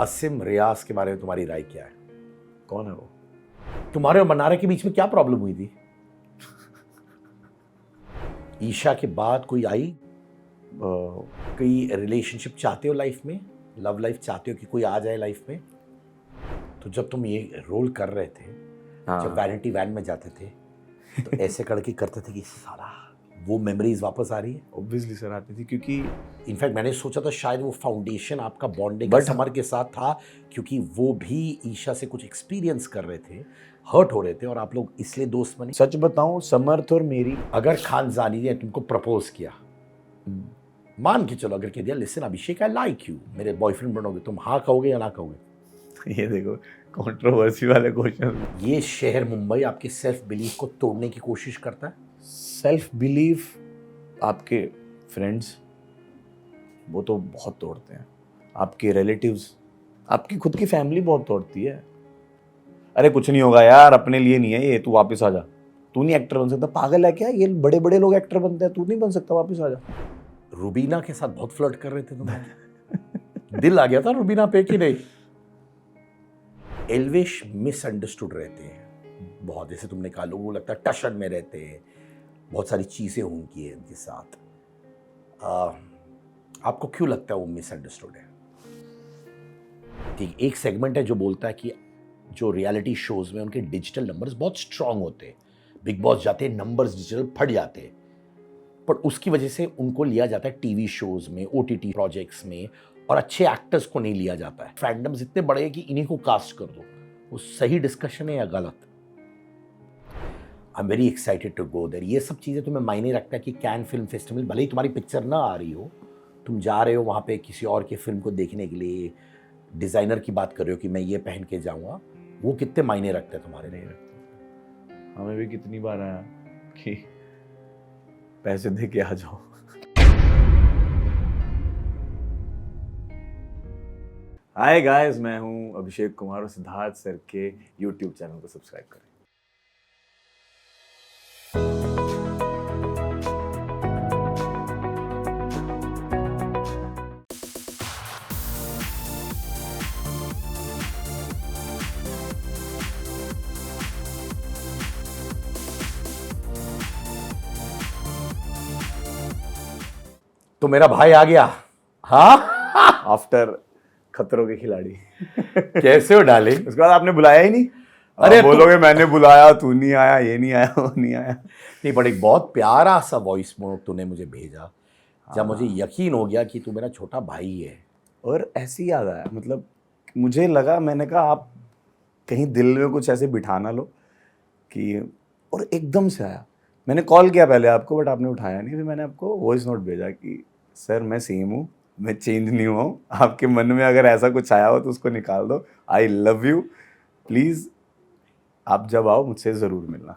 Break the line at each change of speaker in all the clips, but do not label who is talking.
असिम रियाज के बारे में तुम्हारी राय क्या है?
कौन है वो?
तुम्हारे और मन्नारे के बीच में क्या प्रॉब्लम हुई थी? ईशा के बाद कोई आई? कोई रिलेशनशिप चाहते हो लाइफ में? लव लाइफ चाहते हो कि कोई आ जाए लाइफ में? तो जब तुम ये रोल कर रहे थे, जब वैनिटी वैन में जाते थे, तो ऐसे करके करते थे कि सारा वो मेमोरीज वापस आ रही है?
ऑब्वियसली सर आती थी, क्योंकि
इनफैक्ट मैंने सोचा था शायद वो फाउंडेशन आपका बॉन्डिंग समर के साथ था, क्योंकि वो भी ईशा से कुछ एक्सपीरियंस कर रहे थे, हर्ट हो रहे थे, और आप लोग इसलिए दोस्त बने।
सच बताऊं, समर्थ और मेरी,
अगर खानजानी ने तुमको प्रपोज किया, मान के चलो, अगर कह दिया listen Abhishek I like you, मेरे बॉयफ्रेंड बनोगे, तुम हाँ कहोगे या ना कहोगे?
ये देखो कंट्रोवर्सी वाले क्वेश्चन।
ये शहर मुंबई आपके सेल्फ बिलीफ को तोड़ने की कोशिश करता है।
सेल्फ बिलीफ आपके फ्रेंड्स वो तो बहुत तोड़ते हैं, आपके रिलेटिव्स, आपकी खुद की फैमिली बहुत तोड़ती है। अरे कुछ नहीं होगा यार, अपने लिए नहीं है ये, तू वापस आ जा, तू नहीं एक्टर बन सकता, पागल है क्या, ये बड़े बड़े लोग एक्टर बनते हैं, तू नहीं बन सकता, वापस आ जा।
रुबीना के साथ बहुत फ्लर्ट कर रहे थे तुम। दिल आ गया था रुबीना पे कि नहीं? एल्विश मिसअंडरस्टूड रहते हैं बहुत, जैसे तुमने कहा, लोगों को लगता है टशन में रहते हैं, बहुत सारी चीजें उनकी है उनके साथ। आपको क्यों लगता है वो मिसअंडरस्टूड है? ठीक, एक सेगमेंट है जो बोलता है कि जो रियलिटी शोज में उनके डिजिटल नंबर्स बहुत स्ट्रांग होते हैं, बिग बॉस जाते हैं, नंबर्स डिजिटल फट जाते हैं, पर उसकी वजह से उनको लिया जाता है टीवी शोज में, ओटीटी प्रोजेक्ट्स में, और अच्छे एक्टर्स को नहीं लिया जाता है। फैंडम्स इतने बड़े हैं कि इन्हीं को कास्ट कर दो। वो सही डिस्कशन है या गलत? I am very excited to go there. ये सब चीज़ें तुम्हें मायने रखता है कि कैन फिल्म फेस्टिवल, भले ही तुम्हारी पिक्चर ना आ रही हो, तुम जा रहे हो वहाँ पे किसी और की फिल्म को देखने के लिए, डिज़ाइनर की बात कर रहे हो कि मैं ये पहन के जाऊँगा, वो कितने मायने रखते हैं तुम्हारे लिए?
हमें भी कितनी बार आया कि पैसे दे के आ जाओ। हाय गाइस, मैं हूं अभिषेक कुमार और सिद्धार्थ सर के यूट्यूब चैनल को सब्सक्राइब करें।
तो मेरा भाई आ गया। हाँ,
आफ्टर खतरों के खिलाड़ी।
कैसे हो डाले?
उसके बाद आपने बुलाया ही नहीं।
अरे
बोलोगे मैंने बुलाया, तू नहीं आया, ये नहीं आया, वो नहीं आया।
नहीं, बट एक बहुत प्यारा सा वॉइस नोट तूने मुझे भेजा, जब मुझे यकीन हो गया कि तू मेरा छोटा भाई है।
और ऐसी याद आया, मतलब मुझे लगा, मैंने कहा आप कहीं दिल में कुछ ऐसे बिठा ना लो कि, और एकदम से आया। मैंने कॉल किया पहले आपको, बट आपने उठाया नहीं, फिर मैंने आपको वॉइस नोट भेजा कि सर मैं सेम हूँ, मैं चेंज नहीं हुआ हूँ, आपके मन में अगर ऐसा कुछ आया हो तो उसको निकाल दो, आई लव यू, प्लीज़ आप जब आओ मुझसे ज़रूर मिलना।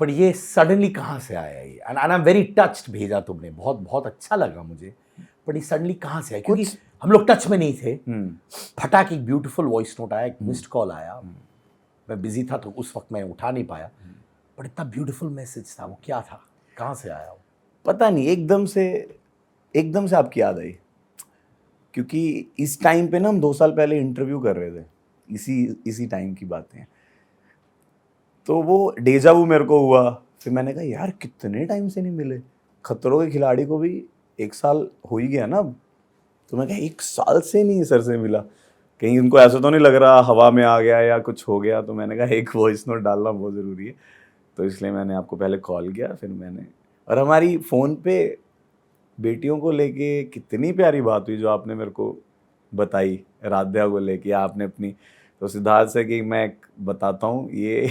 पर ये सडनली कहाँ से आया ये? And I am very touched, भेजा तुमने, बहुत बहुत अच्छा लगा मुझे, पर ये सडनली कहाँ से आया? क्योंकि हम लोग टच में नहीं थे। फटाक एक ब्यूटीफुल वॉइस नोट आया, एक मिस्ड कॉल आया, मैं बिजी था तो उस वक्त मैं उठा नहीं पाया, पर इतना ब्यूटीफुल मैसेज था। वो क्या था, कहाँ से आया वो?
पता नहीं, एकदम से आपकी याद आई, क्योंकि इस टाइम पे ना हम 2 साल पहले इंटरव्यू कर रहे थे, इसी टाइम की बातें हैं, तो वो डेजावू मेरे को हुआ। फिर मैंने कहा यार कितने टाइम से नहीं मिले, खतरों के खिलाड़ी को भी 1 साल हो ही गया ना अब, तो मैं कहा 1 साल से नहीं सर से मिला, कहीं उनको ऐसा तो नहीं लग रहा हवा में आ गया या कुछ हो गया। तो मैंने कहा एक वॉइस नोट डालना बहुत ज़रूरी है, तो इसलिए मैंने आपको पहले कॉल किया, फिर मैंने, और हमारी फ़ोन पे बेटियों को लेके कितनी प्यारी बात हुई जो आपने मेरे को बताई, राध्या को लेके आपने अपनी। तो सिद्धार्थ से कि मैं बताता हूँ ये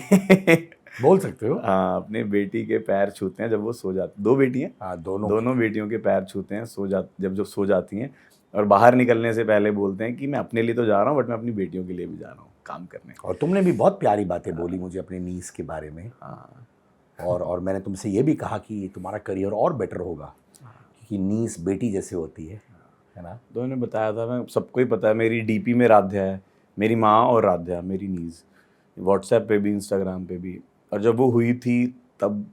बोल सकते हो?
हाँ, अपने बेटी के पैर छूते हैं जब वो सो जाती, 2 बेटी हैं,
हाँ,
दोनों बेटियों के पैर छूते हैं जब जो सो जाती हैं, और बाहर निकलने से पहले बोलते हैं कि मैं अपने लिए तो जा रहा हूँ, बट मैं अपनी बेटियों के लिए भी जा रहा हूँ काम करने।
और तुमने भी बहुत प्यारी बातें बोली मुझे अपने नीस के बारे में।
हाँ,
और मैंने तुमसे ये भी कहा कि तुम्हारा करियर और बेटर होगा, क्योंकि नीस बेटी जैसे होती है ना?
तो मैंने बताया था, मैं सबको ही पता है, मेरी डीपी में राध्या है, मेरी माँ और राध्या मेरी नीज, व्हाट्सएप पे भी, इंस्टाग्राम पे भी। और जब वो हुई थी तब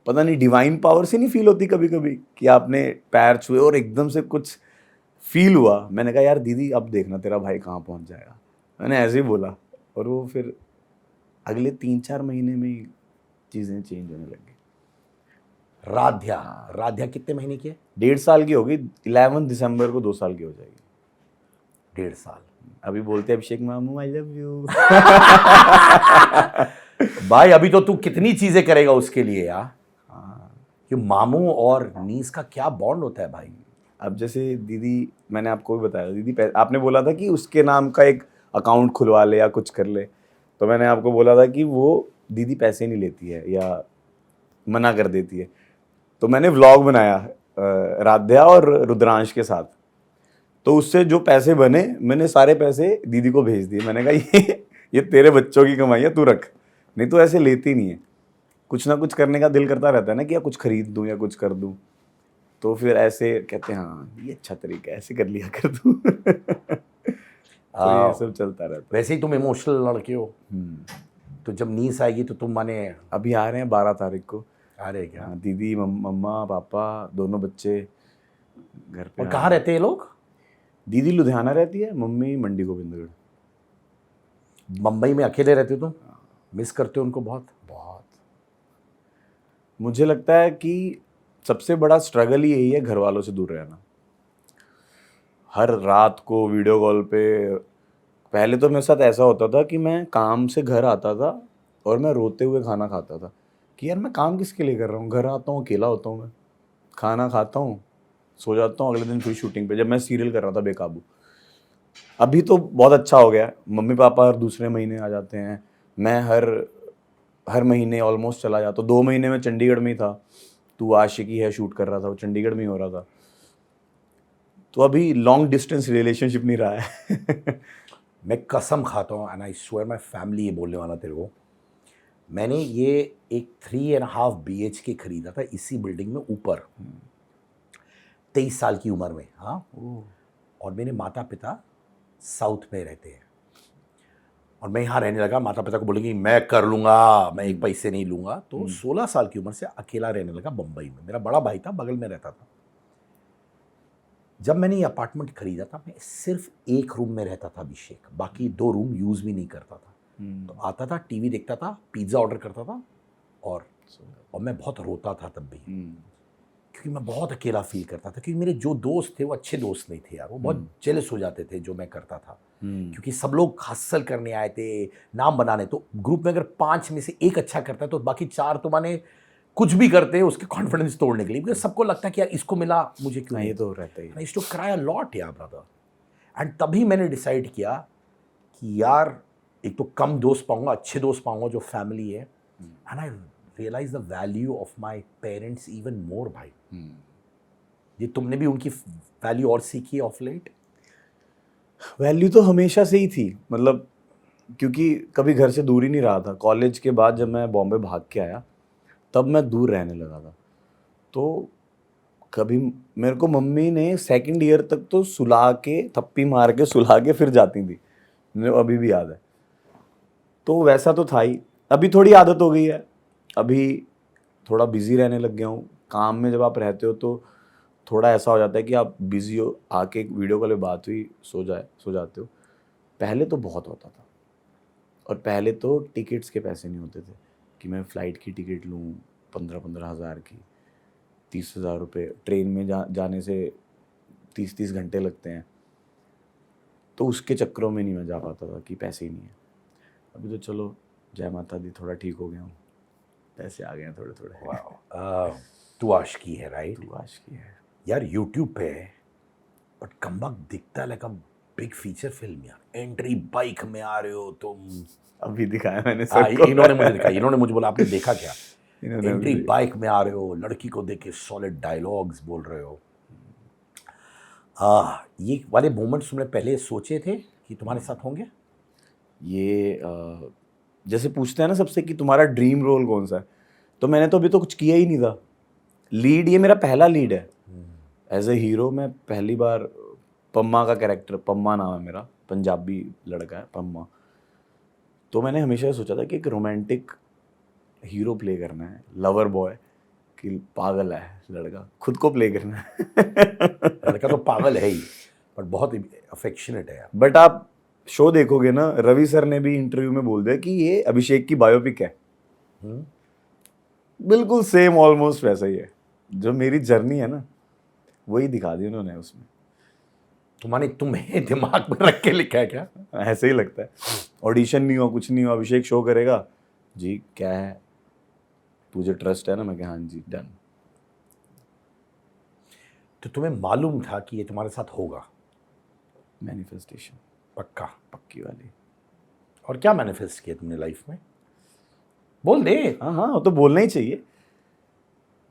पता नहीं डिवाइन पावर से नहीं फील होती कभी कभी कि आपने पैर छुए और एकदम से कुछ फील हुआ। मैंने कहा यार दीदी अब देखना तेरा भाई कहाँ पहुँच जाएगा, मैंने ऐसे ही बोला। और वो फिर अगले 3-4 महीने में ही चीज़ें चेंज होने लग गई।
राध्या, राध्या कितने महीने की है?
1.5 साल की होगी, 11 दिसंबर को 2 साल की हो जाएगी।
1.5 साल।
अभी बोलते हैं अभिषेक मामू आई लव यू।
भाई अभी तो तू कितनी चीजें करेगा उसके लिए यार। कि मामू और नीस का क्या बॉन्ड होता है भाई।
अब जैसे दीदी, मैंने आपको भी बताया, दीदी आपने बोला था कि उसके नाम का एक अकाउंट खुलवा ले या कुछ कर ले, तो मैंने आपको बोला था कि वो दीदी पैसे नहीं लेती है या मना कर देती है। तो मैंने व्लॉग बनाया राध्या और रुद्रांश के साथ, तो उससे जो पैसे बने मैंने सारे पैसे दीदी को भेज दिए। मैंने कहा ये तेरे बच्चों की कमाई है, तू रख, नहीं तो ऐसे लेती नहीं है। कुछ ना कुछ करने का दिल करता रहता है ना कि या कुछ खरीद दूं या कुछ कर दूं, तो फिर ऐसे कहते हैं हाँ ये अच्छा तरीका है, ऐसे कर लिया कर दूं। तो ये सब चलता रहता है।
वैसे ही तुम इमोशनल लड़के हो, तो जब नीस आएगी तो तुम माने
अभी आ रहे हैं 12 तारीख को।
आ रहे क्या?
हाँ, दीदी मम्मा पापा दोनों बच्चे घर पे।
और कहाँ रहते हैं ये लोग?
दीदी लुधियाना रहती है, मम्मी मंडी गोविंदगढ़।
मुंबई में अकेले रहते हो तुम? मिस करते हो उनको बहुत?
बहुत। मुझे लगता है कि सबसे बड़ा स्ट्रगल ही यही है, घर वालों से दूर रहना। हर रात को वीडियो कॉल पे, पहले तो मेरे साथ ऐसा होता था कि मैं काम से घर आता था और मैं रोते हुए खाना खाता था कि यार मैं काम किसके लिए कर रहा हूँ, घर आता हूँ अकेला होता हूँ, मैं खाना खाता हूँ सो जाता हूँ, अगले दिन फिर शूटिंग पे, जब मैं सीरियल कर रहा था बेकाबू। अभी तो बहुत अच्छा हो गया, मम्मी पापा हर दूसरे महीने आ जाते हैं, मैं हर महीने ऑलमोस्ट चला जाता। 2 महीने में चंडीगढ़ में ही था, तू आशिकी है शूट कर रहा था, वो चंडीगढ़ में ही हो रहा था। तो अभी लॉन्ग डिस्टेंस रिलेशनशिप नहीं रहा है।
मैं कसम खाता हूँ, and I swear my family, ये बोलने वाला तेरे को, मैंने ये एक 3.5 BHK खरीदा था इसी बिल्डिंग में ऊपर, 23 साल की उम्र में। हाँ, और मेरे माता पिता साउथ में रहते हैं और मैं यहाँ रहने लगा। माता पिता को बोलेंगे मैं कर लूँगा, मैं एक पैसे नहीं लूँगा। तो 16 साल की उम्र से अकेला रहने लगा बम्बई में। मेरा बड़ा भाई था, बगल में रहता था। जब मैंने ये अपार्टमेंट खरीदा था, मैं सिर्फ एक रूम में रहता था अभिषेक, बाकी 2 रूम यूज़ भी नहीं करता था। तो आता था, टीवी देखता था, पिज़्ज़ा ऑर्डर करता था और मैं बहुत रोता था तब भी, क्योंकि मैं बहुत अकेला फील करता था। क्योंकि मेरे जो दोस्त थे वो अच्छे दोस्त नहीं थे यार, वो बहुत जेलस हो जाते थे जो मैं करता था, क्योंकि सब लोग हासिल करने आए थे, नाम बनाने। तो ग्रुप में अगर 5 में से 1 अच्छा करता है तो बाकी 4 तो माने कुछ भी करते हैं उसके कॉन्फिडेंस तोड़ने के लिए, बिकॉज सबको लगता है कि यार इसको मिला मुझे क्यों नहीं।
ये तो रहता ही है।
I used to cry a lot यार ब्रदर। एंड तभी मैंने डिसाइड किया कि यार एक तो कम दोस्त पाऊंगा, अच्छे दोस्त पाऊंगा जो फैमिली है। And I realize the value of my parents even more भाई। ये तुमने भी उनकी वैल्यू और सीखी ऑफ लेट?
वैल्यू तो हमेशा से ही थी, मतलब क्योंकि कभी घर से दूर ही नहीं रहा था। कॉलेज के बाद जब मैं बॉम्बे भाग के आया तब मैं दूर रहने लगा था। तो कभी मेरे को मम्मी ने 2nd ईयर तक तो सुला के, थप्पी मार के सुला के फिर जाती थी, मुझे अभी भी याद है। तो वैसा तो था ही। अभी थोड़ी आदत हो गई है, अभी थोड़ा बिजी रहने लग गया हूँ। काम में जब आप रहते हो तो थोड़ा ऐसा हो जाता है कि आप बिजी हो, आके एक वीडियो कॉल पे बात हुई, सो जाते हो। पहले तो बहुत होता था, और पहले तो टिकट्स के पैसे नहीं होते थे कि मैं फ़्लाइट की टिकट लूँ 15-15 हज़ार की, 30,000 रुपये। ट्रेन में जाने से 30 घंटे लगते हैं, तो उसके चक्करों में नहीं मैं जा पाता था कि पैसे ही नहीं है। अभी तो चलो जय माता दी, थोड़ा ठीक हो गया हूँ, पैसे आ गए हैं थोड़े थोड़े।
तू आशिकी है, राइट?
तू आशिकी है
यार यूट्यूब पे, बट कमबख्त दिखता है like a big feature film यार। एंट्री बाइक में आ रहे हो तुम।
अभी दिखाया मैंने
हाँ,
सबको।
इन्होंने मुझे दिखाया, इन्होंने मुझे बोला आपने देखा क्या?
इन्होंने
एंट्री
अभी-
बाइक में आ रहे हो, लड़की को देख के सॉलिड डायलॉग्स बोल रहे हो। ये वाले मोमेंट्स तुमने पहले सोचे थे कि तुम्हारे साथ होंगे?
ये जैसे पूछते हैं ना सबसे कि तुम्हारा ड्रीम रोल कौन सा है, तो मैंने तो अभी तो कुछ किया ही नहीं था। लीड, ये मेरा पहला लीड है एज ए हीरो। मैं पहली बार पम्मा का कैरेक्टर, पम्मा नाम है मेरा, पंजाबी लड़का है पम्मा। तो मैंने हमेशा सोचा था कि एक रोमांटिक हीरो प्ले करना है, लवर बॉय, कि पागल है लड़का, खुद को प्ले करना है।
लड़का तो पागल है ही। बट बहुत अफेक्शनेट है यार।
बट आप शो देखोगे ना, रवि सर ने भी इंटरव्यू में बोल दिया कि ये अभिषेक की बायोपिक है। बिल्कुल सेम ऑलमोस्ट वैसा ही है। जो मेरी जर्नी है ना, वही दिखा दी उन्होंने उसमें।
तुम्हें दिमाग में रख के लिखा है क्या?
ऐसे ही लगता है। ऑडिशन नहीं हुआ, कुछ नहीं हुआ, अभिषेक शो करेगा जी, क्या है, तुझे ट्रस्ट है ना? मैं कहा हाँ जी, डन।
तो तुम्हें मालूम था कि ये तुम्हारे साथ होगा?
मैनिफेस्टेशन
पक्का?
पक्की वाली।
और क्या मैनिफेस्ट किया तुमने लाइफ में? बोल दे।
हाँ हाँ, वो तो बोलना ही चाहिए।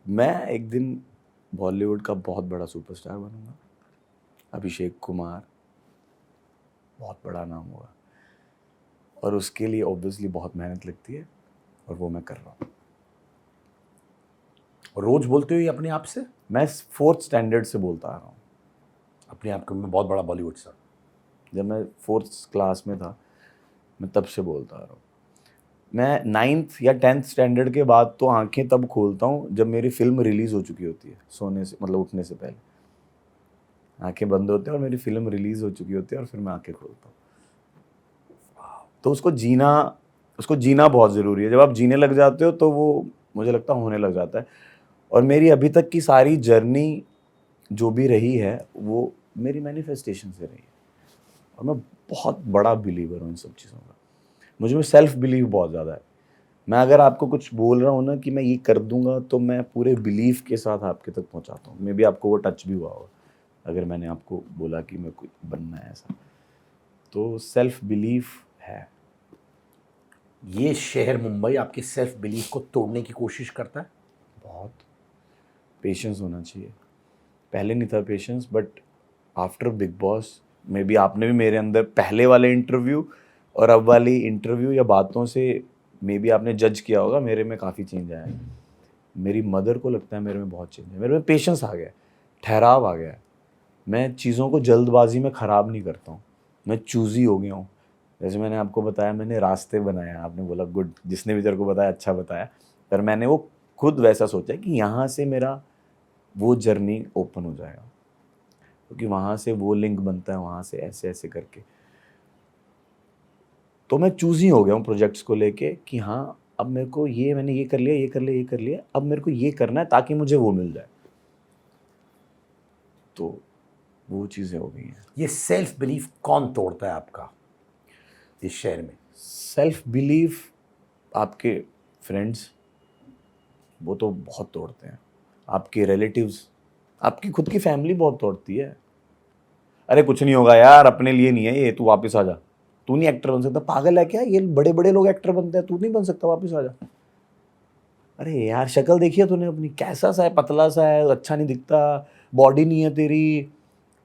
मैं एक दिन बॉलीवुड का बहुत बड़ा सुपरस्टार बनूंगा, अभिषेक कुमार, बहुत बड़ा नाम होगा, और उसके लिए ऑब्वियसली बहुत मेहनत लगती है, और वो मैं कर रहा हूँ।
रोज बोलते हो ये अपने आप से?
मैं 4th स्टैंडर्ड से बोलता आ रहा हूँ
अपने आप को मैं बहुत बड़ा बॉलीवुड स्टार।
जब मैं 4th क्लास में था, मैं तब से बोलता आ रहा हूँ। मैं 9th या 10th स्टैंडर्ड के बाद तो आंखें तब खोलता हूँ जब मेरी फिल्म रिलीज़ हो चुकी होती है, सोने से मतलब उठने से पहले आंखें बंद होती हैं और मेरी फिल्म रिलीज़ हो चुकी होती है, और फिर मैं आंखें खोलता हूँ। तो उसको जीना बहुत ज़रूरी है। जब आप जीने लग जाते हो तो वो, मुझे लगता है, होने लग जाता है। और मेरी अभी तक की सारी जर्नी जो भी रही है, वो मेरी मैनिफेस्टेशन से रही है, और मैं बहुत बड़ा बिलीवर हूँ इन सब चीज़ों का। मुझे में सेल्फ बिलीव बहुत ज़्यादा है। मैं अगर आपको कुछ बोल रहा हूँ ना कि मैं ये कर दूंगा, तो मैं पूरे बिलीफ के साथ आपके तक पहुँचाता हूँ। मे बी आपको वो टच भी हुआ होगा अगर मैंने आपको बोला कि मैं कोई बनना है ऐसा। तो सेल्फ बिलीफ है।
ये शहर मुंबई आपके सेल्फ बिलीफ को तोड़ने की कोशिश करता है?
बहुत पेशेंस होना चाहिए। पहले नहीं था patience, but after big boss may be आपने भी मेरे अंदर पहले वाले इंटरव्यू और अब वाली इंटरव्यू या बातों से मे बी आपने जज किया होगा, मेरे में काफ़ी चेंज आया है। मेरी मदर को लगता है मेरे में बहुत चेंज है। मेरे में पेशेंस आ गया है, ठहराव आ गया है। मैं चीज़ों को जल्दबाजी में ख़राब नहीं करता हूँ, मैं चूज़ी हो गया हूँ। जैसे मैंने आपको बताया, मैंने रास्ते बनाए, आपने बोला गुड, जिसने भी तेरे को बताया अच्छा बताया, पर मैंने वो खुद वैसा सोचा कि यहाँ से मेरा वो जर्नी ओपन हो जाएगा, क्योंकि वहाँ से वो लिंक बनता है, वहाँ से ऐसे ऐसे करके। तो मैं चूज़ी हो गया हूँ प्रोजेक्ट्स को लेके कि हाँ, अब मेरे को ये, मैंने ये कर लिया, ये कर लिया, ये कर लिया, अब मेरे को ये करना है ताकि मुझे वो मिल जाए। तो वो चीज़ें हो गई हैं।
ये सेल्फ बिलीफ कौन तोड़ता है आपका इस शहर में?
सेल्फ बिलीफ आपके फ्रेंड्स, वो तो बहुत तोड़ते हैं। आपके रिलेटिव्स, आपकी खुद की फैमिली बहुत तोड़ती है। अरे कुछ नहीं होगा यार, अपने लिए नहीं है ये, तू वापस आ जा, तू नहीं एक्टर बन सकता, पागल है क्या, ये बड़े बड़े लोग एक्टर बनते हैं, तू नहीं बन सकता, वापस आ जा। अरे यार शक्ल देखिए तूने अपनी, कैसा सा है, पतला सा है, अच्छा नहीं दिखता, बॉडी नहीं है तेरी,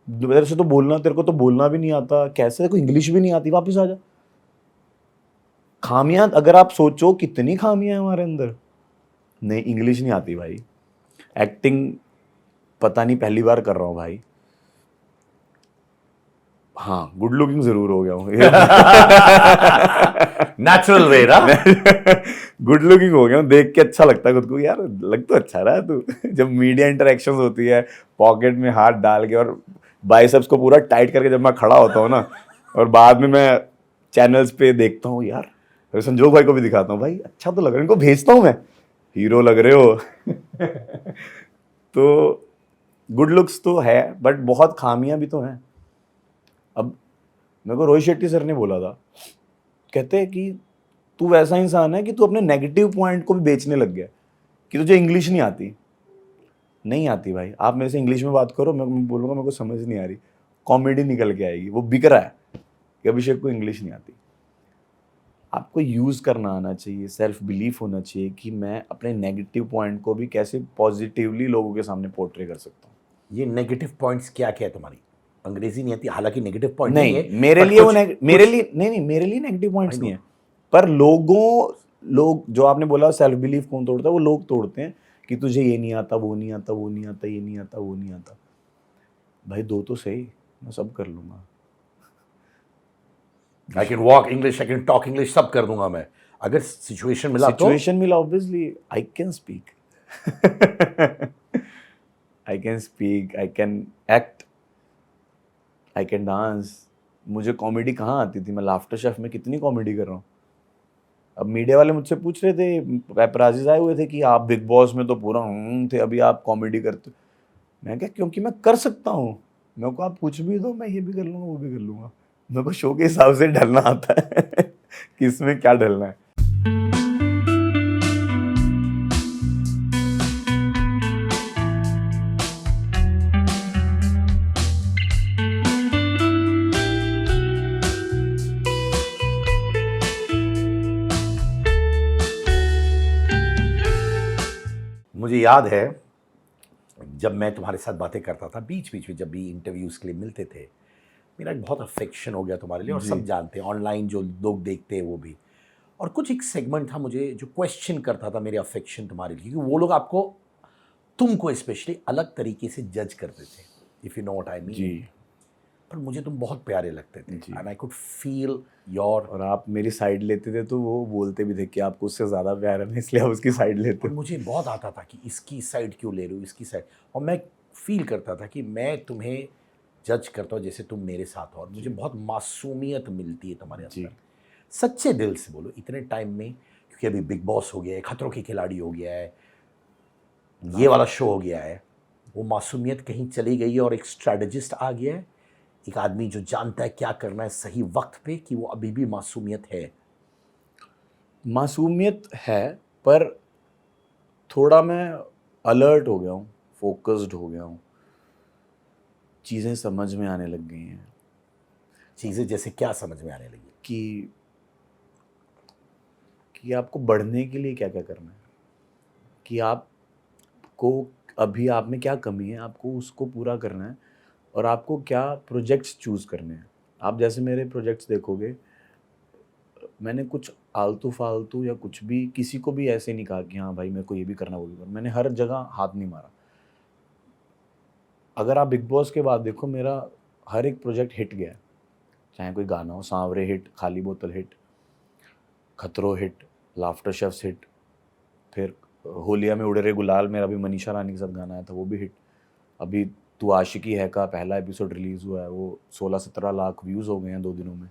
मेरे से तो बोलना, तेरे को तो बोलना भी नहीं आता, कैसे, तेरे को इंग्लिश भी नहीं आती, वापस आ जा। खामियां अगर आप सोचो, कितनी खामियां हैं हमारे अंदर। नहीं, इंग्लिश नहीं आती भाई, एक्टिंग पता नहीं पहली बार कर रहा हूँ भाई। हाँ, गुड लुकिंग जरूर हो गया हूँ
नेचुरल वे ना।
गुड लुकिंग हो गया हूँ, देख के अच्छा लगता है खुद को, यार लग तो अच्छा रहा है तू। जब मीडिया इंटरेक्शन होती है, पॉकेट में हाथ डाल के और बाइसेप्स को पूरा टाइट करके जब मैं खड़ा होता हूँ ना, और बाद में मैं चैनल्स पे देखता हूँ, यार फिर संजोग भाई को भी दिखाता हूँ, भाई अच्छा तो लग रहा है, इनको भेजता हूँ मैं, हीरो लग रहे हो। तो गुड लुक्स तो है, बट बहुत खामियां भी तो हैं। अब मेरे को रोहित शेट्टी सर ने बोला था, कहते हैं कि तू वैसा इंसान है कि तू अपने नेगेटिव पॉइंट को भी बेचने लग गया, कि तुझे इंग्लिश नहीं आती। नहीं आती भाई, आप मेरे से इंग्लिश में बात करो, मैं बोलूँगा मेरे को समझ नहीं आ रही, कॉमेडी निकल के आएगी। वो बिक रहा है कि अभिषेक को इंग्लिश नहीं आती। आपको यूज़ करना आना चाहिए, सेल्फ बिलीफ होना चाहिए कि मैं अपने नेगेटिव पॉइंट को भी कैसे पॉजिटिवली लोगों के सामने पोर्ट्रे कर सकता हूँ।
ये नेगेटिव पॉइंट्स क्या क्या है तुम्हारी? अंग्रेजी नहीं आती, हालांकि नेगेटिव पॉइंट नहीं है
मेरे
but
लिए वो
कुछ-
मेरे
कुछ-
लिए नहीं, मेरे लिए नेगेटिव पॉइंट्स नहीं है, पर लोग जो आपने बोला सेल्फ बिलीफ कौन तोड़ता है, वो लोग तोड़ते हैं कि तुझे ये नहीं आता, वो नहीं आता, वो नहीं आता, ये नहीं आता, वो नहीं आता। भाई दो तो सही, मैं सब कर लूंगा।
I can walk English, I can talk English, सब कर दूंगा मैं। अगर सिचुएशन मिला तो
सिचुएशन मिला, obviously I can speak, I can speak, I can act, I can dance. मुझे कॉमेडी कहाँ आती थी, मैं लाफ्टर शेफ में कितनी कॉमेडी कर रहा हूँ। अब मीडिया वाले मुझसे पूछ रहे थे, पेपराजीज आए हुए थे कि आप बिग बॉस में तो पूरा थे, अभी आप कॉमेडी करते हो। मैं क्या, क्योंकि मैं कर सकता हूँ, मेरे को आप कुछ भी दो, मैं ये भी कर लूँगा वो भी कर लूँगा। मेरे को शो के हिसाब से ढलना आता है कि इसमें क्या ढलना है।
मुझे याद है जब मैं तुम्हारे साथ बातें करता था, बीच बीच में जब भी इंटरव्यूज़ के लिए मिलते थे, मेरा एक बहुत अफेक्शन हो गया तुम्हारे लिए, और
जी।
सब जानते हैं, ऑनलाइन जो लोग देखते हैं वो भी। और कुछ एक सेगमेंट था मुझे जो क्वेश्चन करता था मेरे अफेक्शन तुम्हारे लिए, क्योंकि वो लोग आपको, तुमको स्पेशली अलग तरीके से जज करते थे, if you know what I mean.
जी।
पर मुझे तुम बहुत प्यारे लगते थे,
जी।
And I could feel your.
और आप मेरी साइड लेते थे तो वो बोलते भी थे कि आपको उससे ज़्यादा प्यार है ना, इसलिए आप उसकी साइड लेते
और
हो।
मुझे बहुत आता था कि इसकी साइड क्यों ले रहे हो, इसकी साइड। और मैं फील करता था कि मैं तुम्हें जज करता हूँ जैसे तुम मेरे साथ हो, और मुझे बहुत मासूमियत मिलती है तुम्हारे
जी।
अंदर। सच्चे दिल से बोलो, इतने टाइम में, क्योंकि अभी बिग बॉस हो गया है, खतरों के खिलाड़ी हो गया है, ये वाला शो हो गया है, वो मासूमियत कहीं चली गई है और एक स्ट्रैटेजिस्ट आ गया है, एक आदमी जो जानता है क्या करना है सही वक्त पे, कि वो अभी भी मासूमियत है।
मासूमियत है, पर थोड़ा मैं अलर्ट हो गया हूँ, फोकस्ड हो गया हूँ, चीज़ें समझ में आने लग गई हैं
चीज़ें जैसे क्या समझ में आने लगी?
कि आपको बढ़ने के लिए क्या क्या करना है, कि आपको अभी आप में क्या कमी है, आपको उसको पूरा करना है, और आपको क्या प्रोजेक्ट्स चूज़ करने हैं। आप जैसे मेरे प्रोजेक्ट्स देखोगे, मैंने कुछ आलतू फालतू या कुछ भी किसी को भी ऐसे नहीं कहा कि हाँ भाई मेरे को ये भी करना वो भी करना। मैंने हर जगह हाथ नहीं मारा। अगर आप बिग बॉस के बाद देखो, मेरा हर एक प्रोजेक्ट हिट गया है, चाहे कोई गाना हो, सांवरे हिट, खाली बोतल हिट, खतरों हिट, लाफ्टर शेफ्स हिट, फिर होलिया में उड़े रे गुलाल, मेरा भी मनीषा रानी के साथ गाना आया था, वो भी हिट। अभी तू आशिकी है का पहला एपिसोड रिलीज़ हुआ है, वो 16-17 लाख व्यूज़ हो गए हैं 2 दिनों में।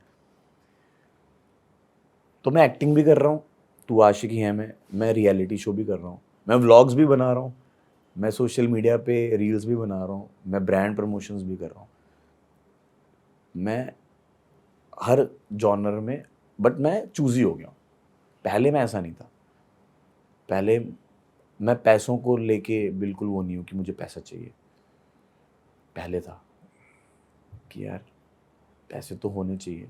तो मैं एक्टिंग भी कर रहा हूँ, तू आशिकी है में, मैं रियलिटी शो भी कर रहा हूँ, मैं व्लॉग्स भी बना रहा हूँ, मैं सोशल मीडिया पे रील्स भी बना रहा हूँ, मैं ब्रांड प्रमोशंस भी कर रहा हूँ, मैं हर जॉनर में, बट मैं चूज़ी हो गया हूँ। पहले मैं ऐसा नहीं था। पहले मैं पैसों को लेके बिल्कुल वो नहीं हूँ कि मुझे पैसा चाहिए। पहले था कि यार पैसे तो होने चाहिए,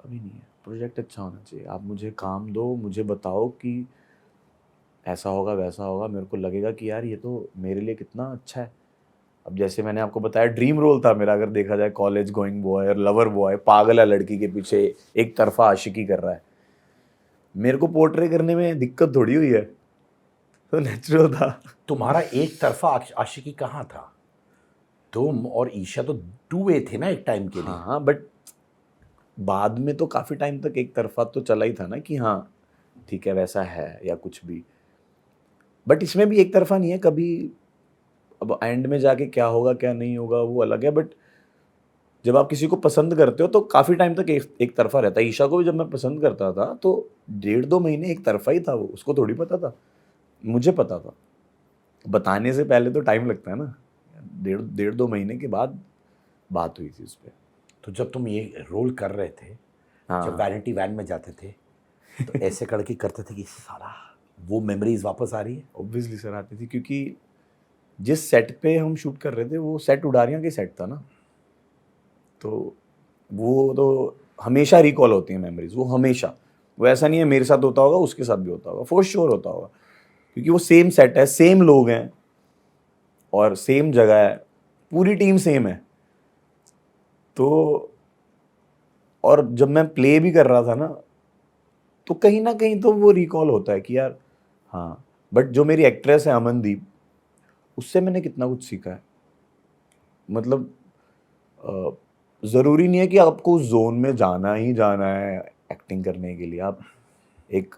अभी नहीं है। प्रोजेक्ट अच्छा होना चाहिए, आप मुझे काम दो, मुझे बताओ कि ऐसा होगा वैसा होगा, मेरे को लगेगा कि यार ये तो मेरे लिए कितना अच्छा है। अब जैसे मैंने आपको बताया, ड्रीम रोल था मेरा, अगर देखा जाए, कॉलेज गोइंग बॉय और लवर बॉय, पागल है लड़की के पीछे, एक तरफा आशिकी कर रहा है। मेरे को पोर्ट्रे करने में दिक्कत थोड़ी हुई है, तो नेचुरल था।
तुम्हारा एक तरफा आशिकी कहाँ था? तुम और ईशा तो टू वे थे ना एक टाइम के लिए।
हाँ, बट बाद में तो काफ़ी टाइम तक एक तरफा तो चला ही था ना, कि हाँ ठीक है वैसा है या कुछ भी। बट इसमें भी एक तरफा नहीं है कभी। अब एंड में जाके क्या होगा क्या नहीं होगा वो अलग है, बट जब आप किसी को पसंद करते हो तो काफ़ी टाइम तक एक तरफा रहता है। ईशा को भी जब मैं पसंद करता था तो 1.5-2 महीने एक तरफा ही था वो, उसको थोड़ी पता था, मुझे पता था। बताने से पहले तो टाइम लगता है ना, 1.5-2 महीने के बाद बात हुई थी उस पर।
तो जब तुम ये रोल कर रहे थे,
हाँ।
जब वैनिटी वैन में जाते थे, तो ऐसे करके करते थे कि साला वो मेमोरीज वापस आ रही है?
ऑब्वियसली सर आती थी, क्योंकि जिस सेट पे हम शूट कर रहे थे वो सेट उडारियाँ के सेट था ना, तो वो तो हमेशा रिकॉल होती हैं मेमोरीज, वो हमेशा। वो ऐसा नहीं है मेरे साथ होता होगा उसके साथ भी होता होगा, फॉर श्योर होता होगा, क्योंकि वो सेम सेट है, सेम लोग हैं और सेम जगह है, पूरी टीम सेम है। तो और जब मैं प्ले भी कर रहा था ना, तो कहीं ना कहीं तो वो रिकॉल होता है कि यार हाँ। बट जो मेरी एक्ट्रेस है अमनदीप, उससे मैंने कितना कुछ सीखा है। मतलब ज़रूरी नहीं है कि आपको उस जोन में जाना ही जाना है एक्टिंग करने के लिए, आप एक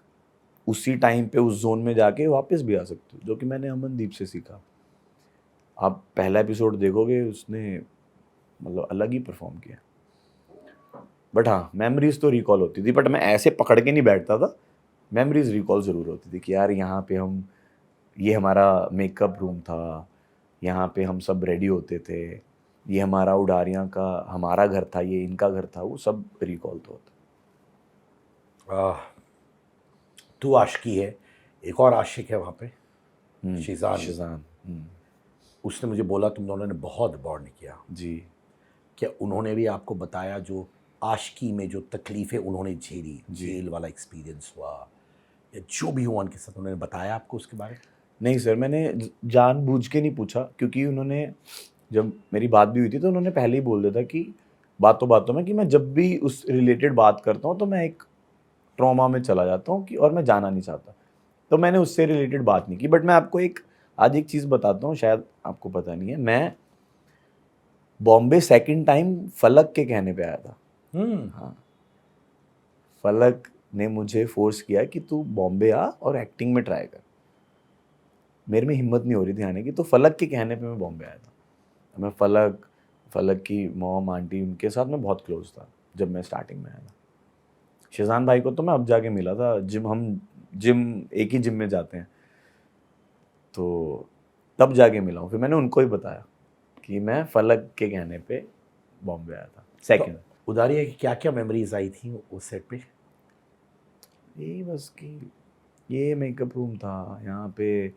उसी टाइम पे उस जोन में जाके वापस भी आ सकते हो, जो कि मैंने अमनदीप से सीखा। आप पहला एपिसोड देखोगे, उसने मतलब अलग ही परफॉर्म किया। बट हाँ, मेमोरीज तो रिकॉल होती थी, बट मैं ऐसे पकड़ के नहीं बैठता था। मेमोरीज रिकॉल ज़रूर होती थी कि यार यहाँ पे हम, ये हमारा मेकअप रूम था, यहाँ पे हम सब रेडी होते थे, ये हमारा उडारियाँ का हमारा घर था, ये इनका घर था, वो सब रिकॉल तो होता।
तू आशिकी है, एक और आशिक है वहाँ पे, शिजान।
शिजान।
उसने मुझे बोला तुम दोनों ने बहुत बॉन्ड किया।
जी।
क्या उन्होंने भी आपको बताया जो आशिकी में जो तकलीफ़ें उन्होंने झेली, जेल वाला एक्सपीरियंस हुआ या जो भी हुआ उनके साथ, उन्होंने बताया आपको उसके बारे में?
नहीं सर, मैंने जानबूझ के नहीं पूछा, क्योंकि उन्होंने, जब मेरी बात भी हुई थी तो उन्होंने पहले ही बोल दिया था कि बातों बातों में कि मैं जब भी उस रिलेटेड बात करता हूँ तो मैं एक ट्रॉमा में चला जाता हूँ कि, और मैं जाना नहीं चाहता। तो मैंने उससे रिलेटेड बात नहीं की। बट मैं आपको आज एक चीज़ बताता हूँ, शायद आपको पता नहीं है। मैं बॉम्बे सेकंड टाइम फलक के कहने पे आया था। हाँ, फलक ने मुझे फोर्स किया कि तू बॉम्बे आ और एक्टिंग में ट्राई कर। मेरे में हिम्मत नहीं हो रही थी आने की, तो फलक के कहने पे मैं बॉम्बे आया था। मैं फलक की मॉम आंटी, उनके साथ मैं बहुत क्लोज था जब मैं स्टार्टिंग में आया था। शिजान भाई को तो मैं अब जाके मिला था, हम जिम एक ही जिम में जाते हैं, तो तब जाके मिला हूँ। फिर मैंने उनको ही बताया कि मैं फलक के कहने पे बॉम्बे आया था सेकंड।
तो उदारिया की क्या क्या मेमोरीज आई थी उस सेट पे?
यही बस कि ये मेकअप रूम था यहाँ पे,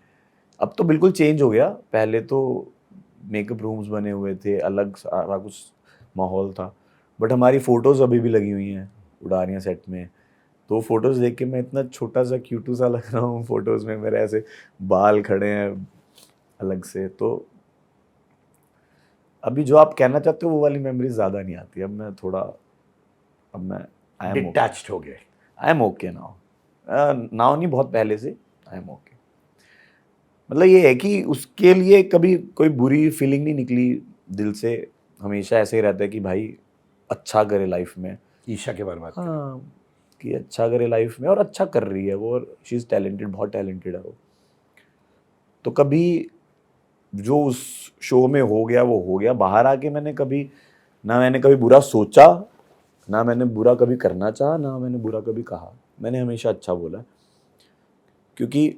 अब तो बिल्कुल चेंज हो गया। पहले तो मेकअप रूम्स बने हुए थे, अलग सारा कुछ माहौल था। बट हमारी फ़ोटोज़ अभी भी लगी हुई हैं उडारियाँ सेट में। तो फ़ोटोज़ देख के मैं इतना छोटा सा क्यूटू सा लग रहा हूँ फ़ोटोज़ में, मेरे ऐसे बाल खड़े हैं अलग से। तो अभी जो आप कहना चाहते हो वो वाली मेमोरीज ज़्यादा नहीं आती। अब मैं आई एम
डिटैच्ड हो गए?
I am okay now. Now नहीं, बहुत पहले से आई एम ओके। मतलब ये है कि उसके लिए कभी कोई बुरी फीलिंग नहीं निकली दिल से। हमेशा ऐसे ही रहता है कि भाई अच्छा करे लाइफ में।
ईशा के बारे में बात करें।
हाँ, कि अच्छा करे लाइफ में, और अच्छा कर रही है वो, और शी इज़ टैलेंटेड, बहुत टैलेंटेड है वो। तो कभी जो उस शो में हो गया वो हो गया। बाहर आके मैंने कभी बुरा सोचा, ना मैंने बुरा कभी करना चाहा, ना मैंने बुरा कभी कहा। मैंने हमेशा अच्छा बोला, क्योंकि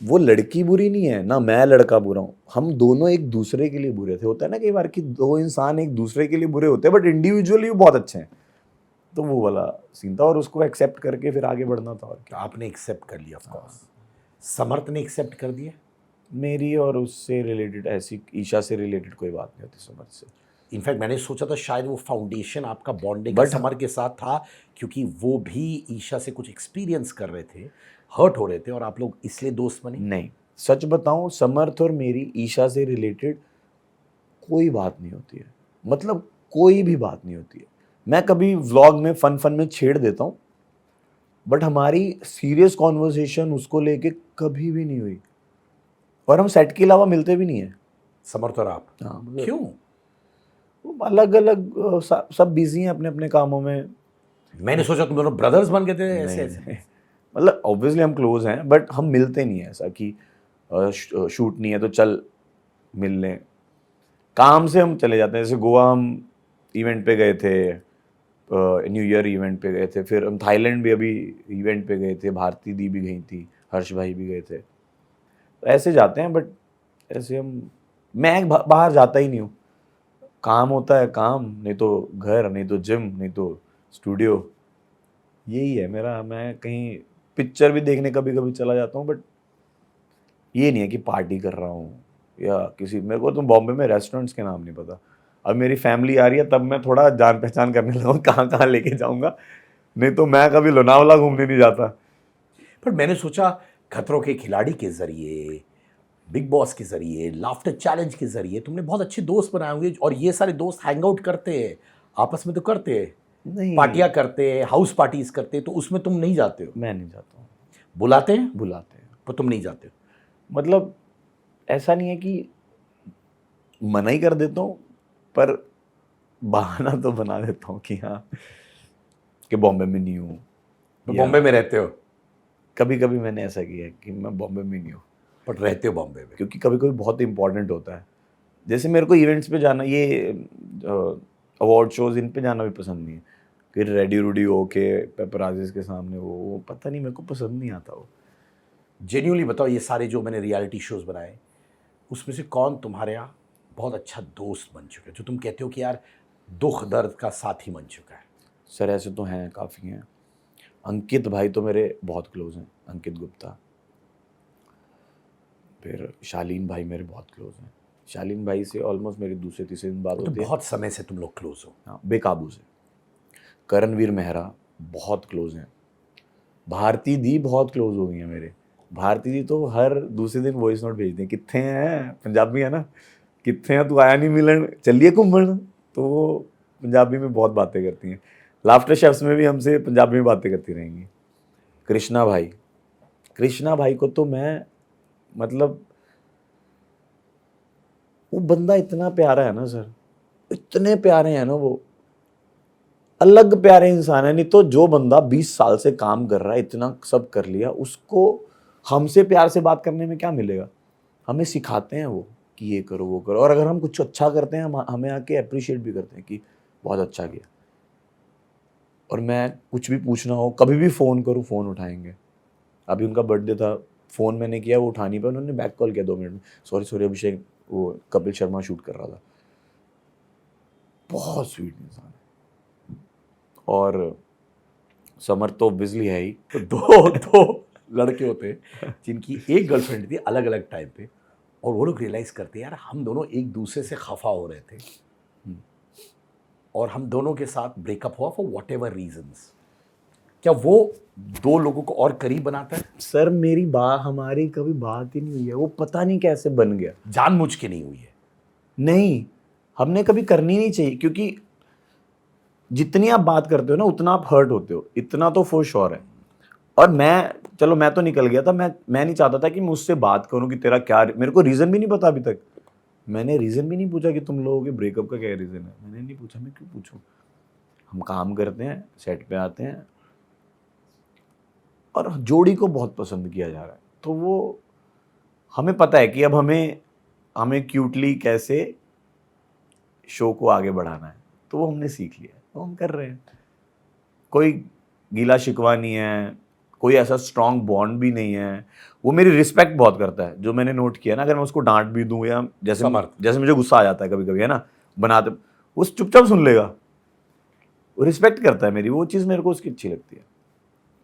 वो लड़की बुरी नहीं है, ना मैं लड़का बुरा हूँ। हम दोनों एक दूसरे के लिए बुरे थे। होता है ना कई बार कि दो इंसान एक दूसरे के लिए बुरे होते हैं, बट इंडिविजुअली वो बहुत अच्छे हैं। तो वो वाला सीन था, और उसको एक्सेप्ट करके फिर आगे बढ़ना था। और क्या,
आपने एक्सेप्ट कर लिया ऑफ कोर्स। समर्थ ने एक्सेप्ट कर दिया?
मेरी और उससे रिलेटेड, ऐसी ईशा से रिलेटेड कोई बात नहीं होती समर्थ से।
इनफैक्ट मैंने सोचा था शायद वो फाउंडेशन आपका बॉन्डिंग का
But-
समर के साथ था, क्योंकि वो भी ईशा से कुछ एक्सपीरियंस कर रहे थे, हर्ट हो रहे थे, और आप लोग इसलिए दोस्त बने।
नहीं, सच बताऊं, समर्थ और मेरी ईशा से रिलेटेड कोई बात नहीं होती है। मतलब कोई भी बात नहीं होती है। मैं कभी व्लॉग में फन में छेड़ देता हूँ, बट हमारी सीरियस कॉन्वर्सेशन उसको लेके कभी भी नहीं हुई, और हम सेट के अलावा मिलते भी नहीं है।
समर्थ और आप?
हाँ,
क्यों?
वो अलग अलग सब बिजी हैं अपने अपने कामों में।
मैंने सोचा तुम दोनों ब्रदर्स बन गए थे ऐसे
नहीं,
ऐसे।
नहीं। मतलब ऑब्वियसली हम क्लोज हैं, बट हम मिलते नहीं है ऐसा कि शूट नहीं है तो चल मिल लें। काम से हम चले जाते हैं। जैसे गोवा हम इवेंट पे गए थे, न्यू ईयर इवेंट पे गए थे, फिर हम थाईलैंड भी अभी इवेंट पे गए थे, भारती दी भी गई थी, हर्ष भाई भी गए थे। तो ऐसे जाते हैं, बट ऐसे मैं बाहर जाता ही नहीं हूँ। काम होता है काम, नहीं तो घर, नहीं तो जिम, नहीं तो स्टूडियो। यही है मेरा। मैं कहीं पिक्चर भी देखने कभी कभी चला जाता हूँ, बट ये नहीं है कि पार्टी कर रहा हूँ या किसी, मेरे को तो बॉम्बे में रेस्टोरेंट्स के नाम नहीं पता। अब मेरी फैमिली आ रही है तब मैं थोड़ा जान पहचान करने लगा हूँ कहाँ कहाँ लेके जाऊँगा, नहीं तो मैं कभी लोनावला घूमने नहीं जाता।
पर मैंने सोचा खतरों के खिलाड़ी के जरिए, बिग बॉस के जरिए, लाफ्टर चैलेंज के जरिए तुमने बहुत अच्छे दोस्त बनाए होंगे, और ये सारे दोस्त हैंग आउट करते हैं आपस में, तो करते हैं,
नहीं,
पार्टियां करते हैं, हाउस पार्टीज करते हैं, तो उसमें तुम नहीं जाते हो?
मैं नहीं जाता हूँ।
बुलाते हैं
बुलाते हैं,
पर तुम नहीं जाते हो?
मतलब ऐसा नहीं है कि मना ही कर देता हूँ, पर बहाना तो बना देता हूँ कि हाँ, कि बॉम्बे में नहीं हूँ।
तो बॉम्बे में रहते हो?
कभी कभी मैंने ऐसा किया है कि मैं बॉम्बे में नहीं हूँ,
पर रहते हो बॉम्बे में?
क्योंकि कभी कभी बहुत इंपॉर्टेंट होता है। जैसे मेरे को इवेंट्स पे जाना, ये अवार्ड शोज इन पे जाना भी पसंद नहीं है कि रेडी रूडी हो के पेपराजीज के सामने वो पता नहीं, मेरे को पसंद नहीं आता वो।
जेन्युइनली बताओ, ये सारे जो मैंने रियलिटी शोज बनाए उसमें से कौन तुम्हारे यहाँ बहुत अच्छा दोस्त बन चुका है, जो तुम कहते हो कि यार दुख दर्द का साथी बन चुका है?
सर ऐसे तो हैं, काफ़ी हैं। अंकित भाई तो मेरे बहुत क्लोज हैं, अंकित गुप्ता। फिर शालीन भाई मेरे बहुत क्लोज हैं। शालीन भाई से ऑलमोस्ट मेरी दूसरे तीसरे दिन बात
तो
होती है।
बहुत समय से तुम लोग क्लोज हो।
हाँ, बेकाबू से। करणवीर मेहरा बहुत क्लोज हैं। भारती दी बहुत क्लोज हो गई हैं मेरे। भारती जी तो हर दूसरे दिन वॉइस नोट भेजते हैं, कित्थे हैं, पंजाबी है ना, कित्थे हैं तू आया नहीं मिलन, चलिए घूमन। तो वो पंजाबी में बहुत बातें करती हैं। लाफ्टर शेफ्स में भी हमसे पंजाबी में बातें करती रहेंगी। कृष्णा भाई को तो मैं, मतलब वो बंदा इतना प्यारा है ना सर, इतने प्यारे हैं ना वो, अलग प्यारे इंसान है। नहीं तो जो बंदा 20 साल से काम कर रहा है, इतना सब कर लिया, उसको हमसे प्यार से बात करने में क्या मिलेगा? हमें सिखाते हैं वो कि ये करो वो करो, और अगर हम कुछ अच्छा करते हैं हमें आके अप्रिशिएट भी करते हैं कि बहुत अच्छा किया। और मैं कुछ भी पूछना हो, कभी भी फ़ोन करूँ, फ़ोन उठाएंगे। अभी उनका बर्थडे था, फ़ोन मैंने किया, वो उठा नहीं पाया, उन्होंने बैक कॉल किया 2 मिनट में, सॉरी अभिषेक, वो कपिल शर्मा शूट कर रहा था। बहुत स्वीट इंसान है। और समर तो ऑब्वियसली है ही।
तो दो लड़के होते हैं जिनकी एक गर्लफ्रेंड थी अलग अलग टाइम पे, और वो लोग रियलाइज करते हैं यार हम दोनों एक दूसरे से खफा हो रहे थे और हम दोनों के साथ ब्रेकअप हुआ फॉर वॉट एवर रीजन्स। क्या वो दो लोगों को और करीब बनाता है?
सर हमारी कभी बात ही नहीं हुई है, वो पता नहीं कैसे बन गया।
जानबूझ के नहीं हुई है?
नहीं, हमने कभी करनी नहीं चाहिए, क्योंकि जितनी आप बात करते हो ना उतना आप हर्ट होते हो, इतना तो फॉर श्योर है। और मैं तो निकल गया था, मैं नहीं चाहता था कि मैं उससे बात करूं कि तेरा क्या, मेरे को रीज़न भी नहीं पता अभी तक। मैंने रीज़न भी नहीं पूछा कि तुम लोगों के ब्रेकअप का क्या रीज़न है, मैंने नहीं पूछा, मैं क्यों पूछूं। हम काम करते हैं, सेट पे आते हैं, और जोड़ी को बहुत पसंद किया जा रहा है, तो वो हमें पता है कि अब हमें क्यूटली कैसे शो को आगे बढ़ाना है, तो वो हमने सीख लिया, तो हम कर रहे हैं। कोई गीला शिकवा नहीं है, कोई ऐसा स्ट्रॉन्ग बॉन्ड भी नहीं है। वो मेरी रिस्पेक्ट बहुत करता है, जो मैंने नोट किया ना, अगर मैं उसको डांट भी दूं या जैसे मुझे गुस्सा आ जाता है कभी कभी, है ना, बनाते, वो चुपचाप सुन लेगा, वो रिस्पेक्ट करता है मेरी, वो चीज़ मेरे को उसकी अच्छी लगती है।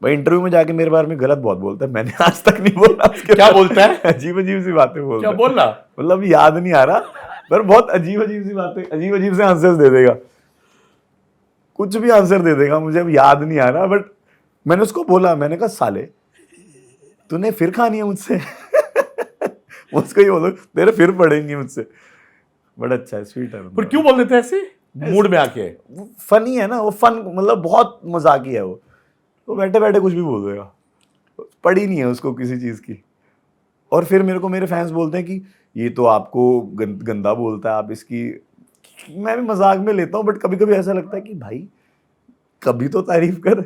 भाई इंटरव्यू में जाके मेरे बारे में गलत बहुत बोलता है, मैंने आज तक नहीं बोला उसके।
क्या बोलता है?
अजीब सी बातें बोलता है।
क्या बोल रहा?
मतलब याद नहीं आ रहा, पर बहुत अजीब सी बातें, अजीब से आंसर्स दे देगा, कुछ भी आंसर दे देगा, मुझे अब याद नहीं आ रहा। बट मैंने उसको बोला, मैंने कहा साले तूने फिर खानी है मुझसे। उसको ही बोलो तेरे फिर पड़ेंगी मुझसे। बड़ा अच्छा है, स्वीट है।
पर क्यों बोल देते हैं ऐसे मूड में आके?
फनी है ना वो, फन मतलब बहुत मजाकी है वो, तो बैठे बैठे कुछ भी बोल देगा, पड़ी नहीं है उसको किसी चीज़ की। और फिर मेरे को मेरे फैंस बोलते हैं कि ये तो आपको गंदा बोलता है, आप इसकी, मैं भी मजाक में लेता हूँ, बट कभी कभी ऐसा लगता है कि भाई कभी तो तारीफ कर।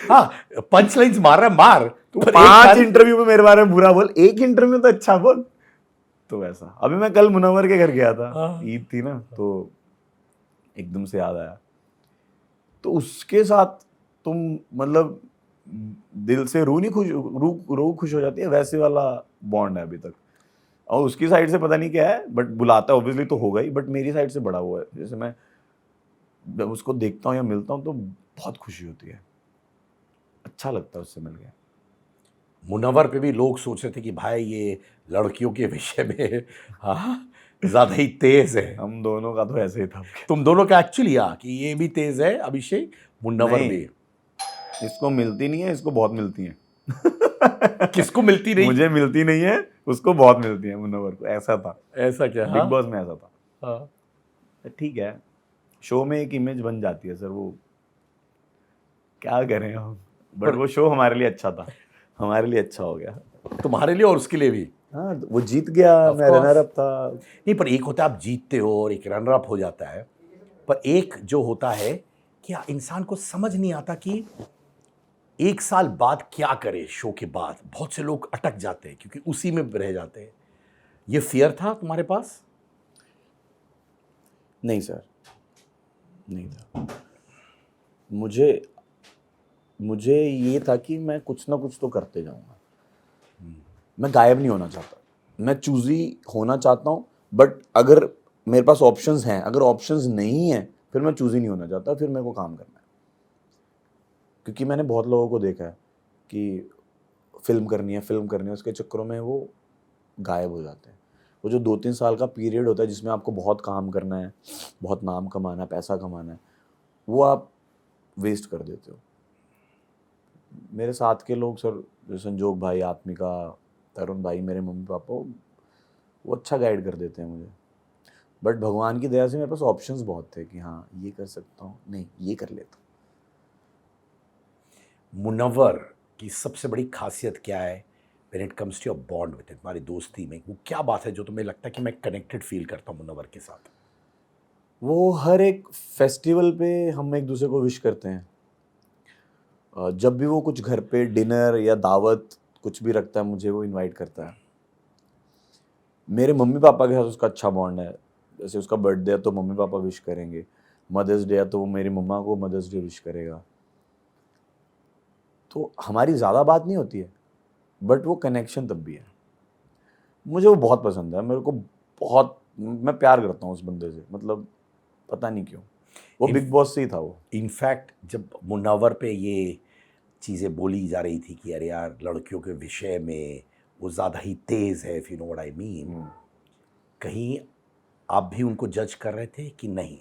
हाँ, पंच लाइन्स मार रहा है, मार।
तू 5 इंटरव्यू में मेरे बारे में बुरा बोल, एक इंटरव्यू में तो अच्छा बोल। तो वैसा, अभी मैं कल मुनव्वर के घर गया था, ईद थी ना, तो एकदम से याद आया, तो उसके साथ तुम मतलब दिल से रूह खुश हो जाती है, वैसे वाला बॉन्ड है अभी तक। और उसकी साइड से पता नहीं क्या है, बट बुलाता है ऑब्वियसली तो होगा ही, बट मेरी साइड से बड़ा हुआ है। जैसे मैं जब उसको देखता हूँ या मिलता हूँ तो बहुत खुशी होती है, अच्छा लगता है उससे मिल गया।
मुनव्वर पे भी लोग सोच रहे थे कि भाई ये लड़कियों के विषय में हाँ ज्यादा ही तेज है।
हम दोनों का तो ऐसे ही था।
तुम दोनों का एक्चुअली कि ये भी तेज है अभिषेक, मुनव्वर
नहीं,
भी।
इसको मिलती नहीं है, इसको बहुत मिलती है।
किसको मिलती नहीं?
मुझे मिलती नहीं है, उसको बहुत मिलती है मुनव्वर को। ऐसा था,
ऐसा क्या?
बिग बॉस में ऐसा था।
हाँ।
ठीक है, शो में एक इमेज बन जाती है सर, वो क्या करें हम, बट वो शो हमारे लिए अच्छा था, हमारे लिए अच्छा हो गया।
तुम्हारे लिए और उसके लिए भी।
हाँ, वो जीत गया, मैं रनर अप था।
नहीं, पर एक होता है आप जीतते हो और एक रनर अप हो जाता है, पर एक जो होता है कि इंसान को समझ नहीं आता कि 1 साल बाद क्या करे। शो के बाद बहुत से लोग अटक जाते हैं क्योंकि उसी में रह जाते हैं। ये फियर था तुम्हारे पास?
नहीं सर, नहीं था। मुझे मुझे ये था कि मैं कुछ ना कुछ तो करते जाऊंगा। मैं गायब नहीं होना चाहता, मैं चूजी होना चाहता हूँ। बट अगर मेरे पास ऑप्शंस हैं, अगर ऑप्शंस नहीं हैं, फिर मैं चूजी नहीं होना चाहता, फिर मेरे को काम करना है। क्योंकि मैंने बहुत लोगों को देखा है कि फिल्म करनी है, उसके चक्करों में वो गायब हो जाते हैं। वो जो 2-3 साल का पीरियड होता है जिसमें आपको बहुत काम करना है, बहुत नाम कमाना है, पैसा कमाना है, वो आप वेस्ट कर देते हो। मेरे साथ के लोग सर, जो संजोग भाई, आत्मिका, तरुण भाई, मेरे मम्मी पापा, वो अच्छा गाइड कर देते हैं मुझे। बट भगवान की दया से मेरे पास ऑप्शंस बहुत थे कि हाँ ये कर सकता हूँ, नहीं ये कर लेता हूँ।
मुनव्वर की सबसे बड़ी खासियत क्या है when it comes to your bond with, तुम्हारी दोस्ती में वो क्या बात है जो तुम्हें लगता है कि मैं कनेक्टेड फील करता हूँ मुनव्वर के साथ?
वो हर एक फेस्टिवल पे हम एक दूसरे को विश करते हैं। जब भी वो कुछ घर पे डिनर या दावत कुछ भी रखता है, मुझे वो इनवाइट करता है। मेरे मम्मी पापा के साथ उसका अच्छा बॉन्ड है। जैसे उसका बर्थडे है तो मम्मी पापा विश करेंगे, मदर्स डे है तो वो मेरी मम्मा को मदर्स डे विश करेगा। तो हमारी ज़्यादा बात नहीं होती है, बट वो कनेक्शन तब भी है। मुझे वो बहुत पसंद है, मेरे को बहुत, मैं प्यार करता हूँ उस बंदे से, मतलब पता नहीं क्यों। वो बिग बॉस से ही था वो।
इनफैक्ट जब मुनव्वर पे ये चीज़ें बोली जा रही थी कि अरे यार लड़कियों के विषय में वो ज़्यादा ही तेज़ है, if you know what I mean, कहीं आप भी उनको जज कर रहे थे कि नहीं,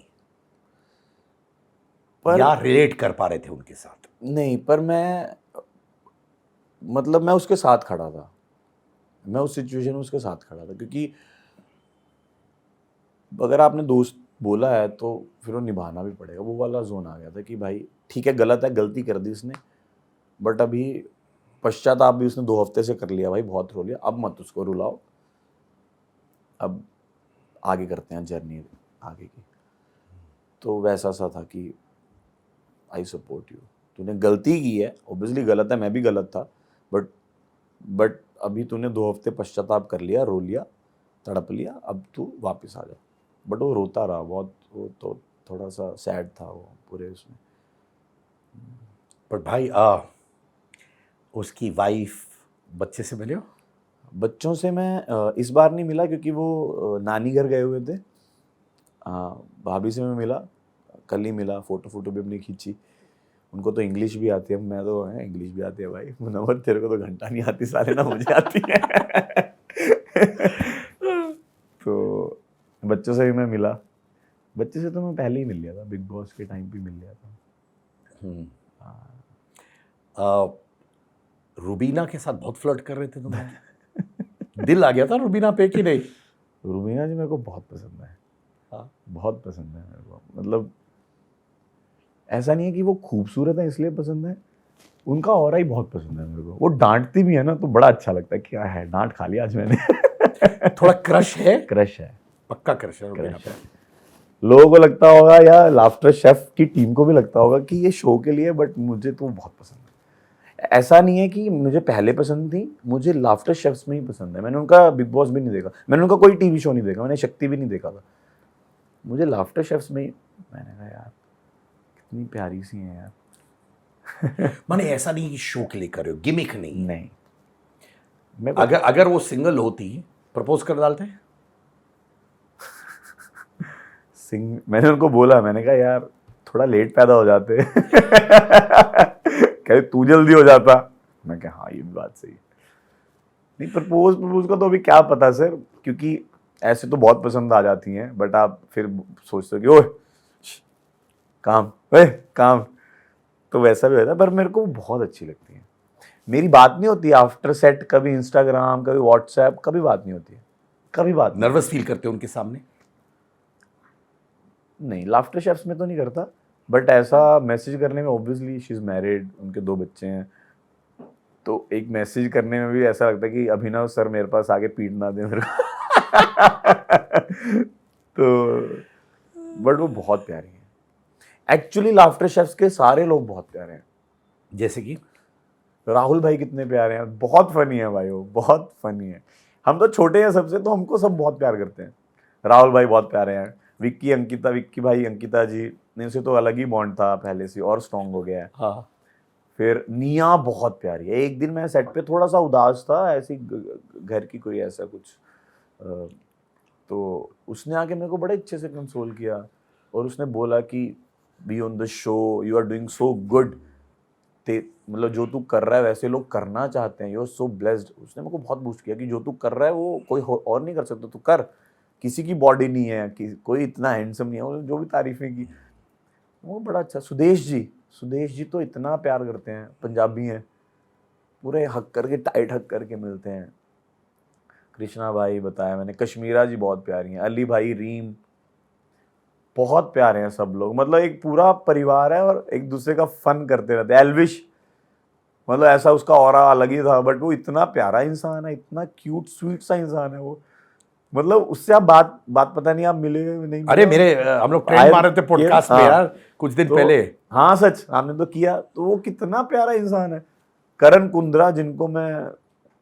पर
या रिलेट कर पा रहे थे उनके साथ?
नहीं, पर मैं, मतलब मैं उसके साथ खड़ा था, मैं उस सिचुएशन में उसके साथ खड़ा था। क्योंकि अगर आपने दोस्त बोला है तो फिर वो निभाना भी पड़ेगा। वो वाला जोन आ गया था कि भाई ठीक है, गलत है, गलती कर दी उसने, बट अभी पश्चाताप भी उसने 2 हफ्ते से कर लिया भाई, बहुत रो लिया, अब मत उसको रुलाओ, अब आगे करते हैं जर्नी आगे की। तो वैसा सा था कि आई सपोर्ट यू, तूने गलती की है, ऑब्वियसली गलत है, मैं भी गलत था, बट अभी तूने 2 हफ्ते पश्चाताप कर लिया, रो लिया, तड़प लिया, अब तू वापस आ जा। बट वो रोता रहा बहुत, वो तो थोड़ा सा सैड था वो पूरे उसमें।
बट भाई उसकी वाइफ, बच्चे से मिले हो?
बच्चों से मैं इस बार नहीं मिला क्योंकि वो नानी घर गए हुए थे। भाभी से मैं मिला, कल ही मिला, फ़ोटो भी अपनी खींची। उनको तो इंग्लिश भी आती है, मैं तो है इंग्लिश भी आती है भाई। मुनव्वर तेरे को तो घंटा नहीं आती साले, ना मुझे आती है। तो बच्चों से भी मैं मिला। बच्चे से तो मैं पहले ही मिल लिया था, बिग बॉस के टाइम पे मिल लिया था।
रुबीना के साथ बहुत फ्लर्ट कर रहे थे तुम लोग। दिल आ गया था रुबीना पे कि नहीं?
रुबीना जी मेरे को बहुत पसंद है।
हाँ।
बहुत पसंद है मेरे को, मतलब ऐसा नहीं है कि वो खूबसूरत है इसलिए पसंद है, उनका ऑरा ही बहुत पसंद है मेरे को। वो डांटती भी है ना तो बड़ा अच्छा लगता है, क्या है डांट खा लिया आज मैंने।
थोड़ा क्रश है?
क्रश है,
पक्का क्रश है रुबीना
क्रश
पे।
है। लोगों को लगता होगा या लाफ्टर शेफ की टीम को भी लगता होगा कि ये शो के लिए, बट मुझे तो बहुत पसंद है। ऐसा नहीं है कि मुझे पहले पसंद थी, मुझे लाफ्टर शेफ्स में ही पसंद है। मैंने उनका बिग बॉस भी नहीं देखा, मैंने उनका कोई टीवी शो नहीं देखा, मैंने शक्ति भी नहीं देखा था, मुझे लाफ्टर शेफ्स में ही, मैंने कहा यार कितनी प्यारी सी है यार।
माने ऐसा नहीं कि शो के लिए कर रहे हो, गिमिक नहीं।
नहीं, मेरे को
अगर वो सिंगल होती प्रपोज कर डालते?
मैंने उनको बोला, मैंने कहा यार थोड़ा लेट पैदा हो जाते। कहे तू जल्दी हो जाता, मैं कहा हाँ ये भी बात सही है। नहीं, प्रपोज का तो अभी क्या पता सर, क्योंकि ऐसे तो बहुत पसंद आ जाती हैं, बट आप फिर सोचते हो कि ओए काम, ओए काम, तो वैसा भी होता है। पर मेरे को बहुत अच्छी लगती है। मेरी बात नहीं होती आफ्टर सेट, कभी इंस्टाग्राम, कभी व्हाट्सएप, कभी बात नहीं होती है, कभी बात नहीं।
नर्वस फील करते हो उनके सामने?
नहीं, लाफ्टर शेफ्स में तो नहीं करता, बट ऐसा मैसेज करने में, ऑब्वियसली शी इज़ मैरिड, उनके 2 बच्चे हैं, तो एक मैसेज करने में भी ऐसा लगता है कि अभिनव सर मेरे पास आगे पीट ना दे मेरे को। तो बट वो बहुत प्यारी है। एक्चुअली लाफ्टर शेफ्स के सारे लोग बहुत प्यारे हैं।
जैसे कि
राहुल भाई कितने प्यारे हैं, बहुत फनी है भाई, वो बहुत फनी है। हम तो छोटे हैं सबसे, तो हमको सब बहुत प्यार करते हैं। राहुल भाई बहुत प्यारे हैं, विक्की भाई अंकिता जी ने से तो अलग ही बॉन्ड था पहले से, और स्ट्रॉन्ग हो गया है।
हाँ।
फिर निया बहुत प्यारी है। एक दिन मैं सेट पे थोड़ा सा उदास था, ऐसी घर की कोई ऐसा कुछ, तो उसने आके मेरे को बड़े अच्छे से कंसोल किया, और उसने बोला कि be on the show, you are doing so good, मतलब जो तू कर रहा है वैसे लोग करना चाहते हैं, यू आर सो ब्लेस्ड। उसने मेरे को बहुत बूस्ट किया कि जो तू कर रहा है वो कोई और नहीं कर सकता, तू कर, किसी की बॉडी नहीं है, कोई इतना हैंडसम नहीं है, जो भी तारीफें की वो बड़ा अच्छा। सुदेश जी तो इतना प्यार करते हैं, पंजाबी हैं, पूरे हक करके, टाइट हक करके मिलते हैं। कृष्णा भाई बताया मैंने, कश्मीरा जी बहुत प्यारी हैं, अली भाई, रीम बहुत प्यारे हैं सब लोग, मतलब एक पूरा परिवार है और एक दूसरे का फन करते रहते हैं। एल्विश मतलब ऐसा उसका ऑरा अलग ही था, बट वो इतना प्यारा इंसान है, इतना क्यूट स्वीट सा इंसान है वो, मतलब उससे आप बात पता नहीं आप मिले नहीं।
अरे मेरे हम लोग ट्रेंड मार रहे थे पॉडकास्ट में यार कुछ दिन पहले।
हाँ सच, आपने तो किया, तो वो कितना प्यारा इंसान है। करण कुंद्रा, जिनको मैं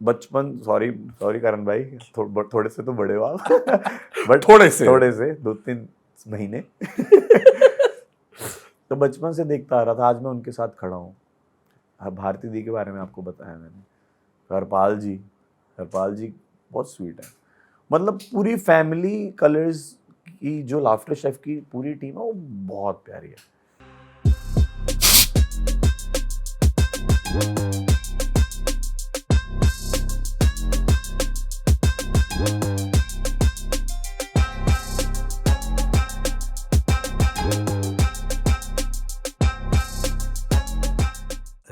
बचपन, सॉरी करण भाई, थोड़े से तो बड़े हो आप बट थोड़े से 2-3 महीने तो बचपन से देखता आ रहा था, आज मैं उनके साथ खड़ा हूँ। भारती दी के बारे में आपको बताया मैंने, हरपाल जी बहुत स्वीट है। मतलब पूरी फैमिली कलर्स की जो लाफ्टर शेफ की पूरी टीम है वो बहुत प्यारी है।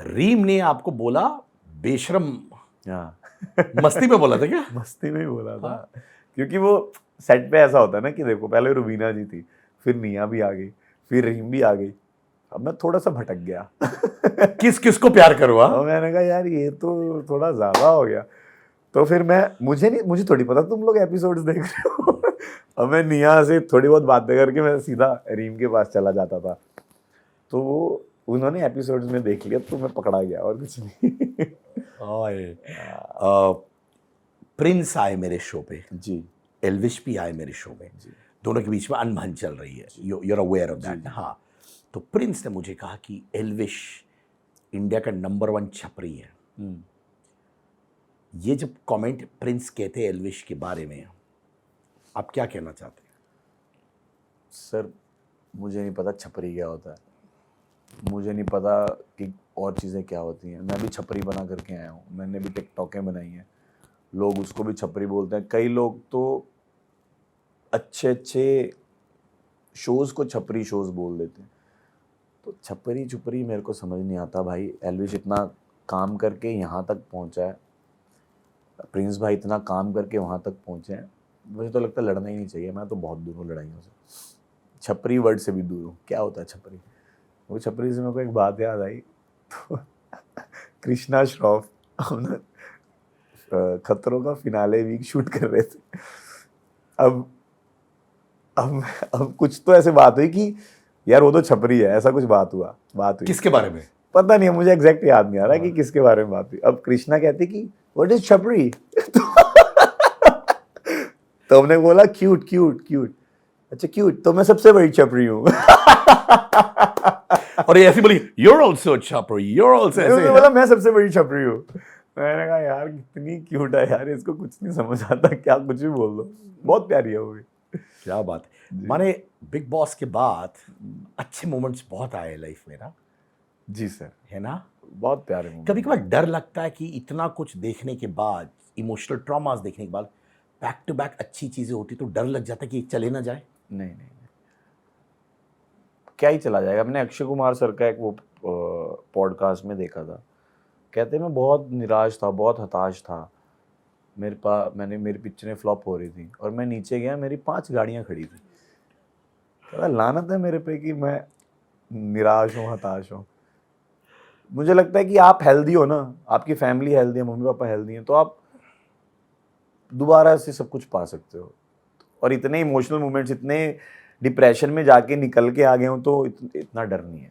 रीम ने आपको बोला बेशरम,
हाँ
मस्ती में बोला था क्या?
मस्ती में ही बोला था। क्योंकि वो सेट पे ऐसा होता है ना कि देखो, पहले रुबीना जी थी, फिर निया भी आ गई, फिर रीम भी आ गई, अब मैं थोड़ा सा भटक गया
किस को प्यार करूँ?
और मैंने कहा यार ये तो थोड़ा ज्यादा हो गया, तो फिर मुझे थोड़ी पता तुम लोग एपिसोड्स देख रहे हो अब मैं निया से थोड़ी बहुत बातें करके मैं सीधा रीम के पास चला जाता था, तो उन्होंने एपिसोड्स में देख लिया तो मैं पकड़ा गया, और कुछ नहीं
प्रिंस आए मेरे शो पे
जी,
एल्विश भी आए मेरे शो में जी, दोनों के बीच में अनबन चल रही है, you are aware of that. हाँ, तो प्रिंस ने मुझे कहा कि एल्विश इंडिया का नंबर 1 छपरी है। ये जब कमेंट प्रिंस कहते हैं एल्विश के बारे में, आप क्या कहना चाहते हैं?
सर मुझे नहीं पता छपरी क्या होता है, मुझे नहीं पता कि और चीज़ें क्या होती हैं। मैं भी छपरी बना करके आया हूँ, मैंने भी टिकटॉकें बनाई हैं, लोग उसको भी छपरी बोलते हैं। कई लोग तो अच्छे शोज़ को छपरी शोज़ बोल देते हैं, तो छपरी मेरे को समझ नहीं आता भाई। एल्विश इतना काम करके यहाँ तक पहुँचा है, प्रिंस भाई इतना काम करके वहाँ तक पहुँचे हैं, मुझे तो लगता है लड़ना ही नहीं चाहिए। मैं तो बहुत दूर हूँ लड़ाइयों से, छपरी वर्ड से भी दूर हूँ। क्या होता है छपरी? वो छपरी से मेरे को एक बात याद आई, तो कृष्णा श्रॉफ खतरों का फिनाले वीक शूट कर रहे थे। अब कुछ तो ऐसे बात हुई कि यार वो तो छपरी है, ऐसा कुछ बात हुई।
किसके बारे में
पता नहीं है, मुझे एग्जैक्ट याद नहीं आ रहा कि किसके बारे में बात हुई। अब कृष्णा कहती कि व्हाट इज छपरी तो हमने बोला क्यूट। अच्छा क्यूट, तो मैं सबसे बड़ी छपरी हूँ
और ये ऐसी बोली you're also a छपरी, you're also ऐसे।
बोला मैं सबसे बड़ी छपरी हूँ। मैंने कहा यार कितनी क्यूट है यार, इसको कुछ नहीं समझ आता, क्या कुछ भी बोल दो, बहुत प्यारी है वो भी।
क्या बात है। माने बिग बॉस के बाद अच्छे मोमेंट्स बहुत आए लाइफ में ना?
जी सर,
है ना?
बहुत प्यारे मोमेंट।
कभी कभार डर लगता है कि इतना कुछ देखने के बाद, इमोशनल ट्रॉमास देखने के बाद बैक टू बैक अच्छी चीजें होती तो डर लग जाता है कि चले ना जाए।
नहीं, क्या ही चला जाएगा। मैंने अक्षय कुमार सर का एक वो पॉडकास्ट में देखा था, कहते मैं बहुत निराश था, बहुत हताश था, मेरी पिक्चरें फ्लॉप हो रही थी और मैं नीचे गया, मेरी 5 गाड़ियाँ खड़ी थी। कहता लानत है मेरे पे कि मैं निराश हूँ, हताश हूँ। मुझे लगता है कि आप हेल्दी हो ना, आपकी फैमिली हेल्दी है, मम्मी पापा हेल्दी हैं, तो आप दोबारा से सब कुछ पा सकते हो। और इतने इमोशनल मोमेंट्स, इतने डिप्रेशन में जाके निकल के आ गए हूँ, तो इतना डर नहीं है।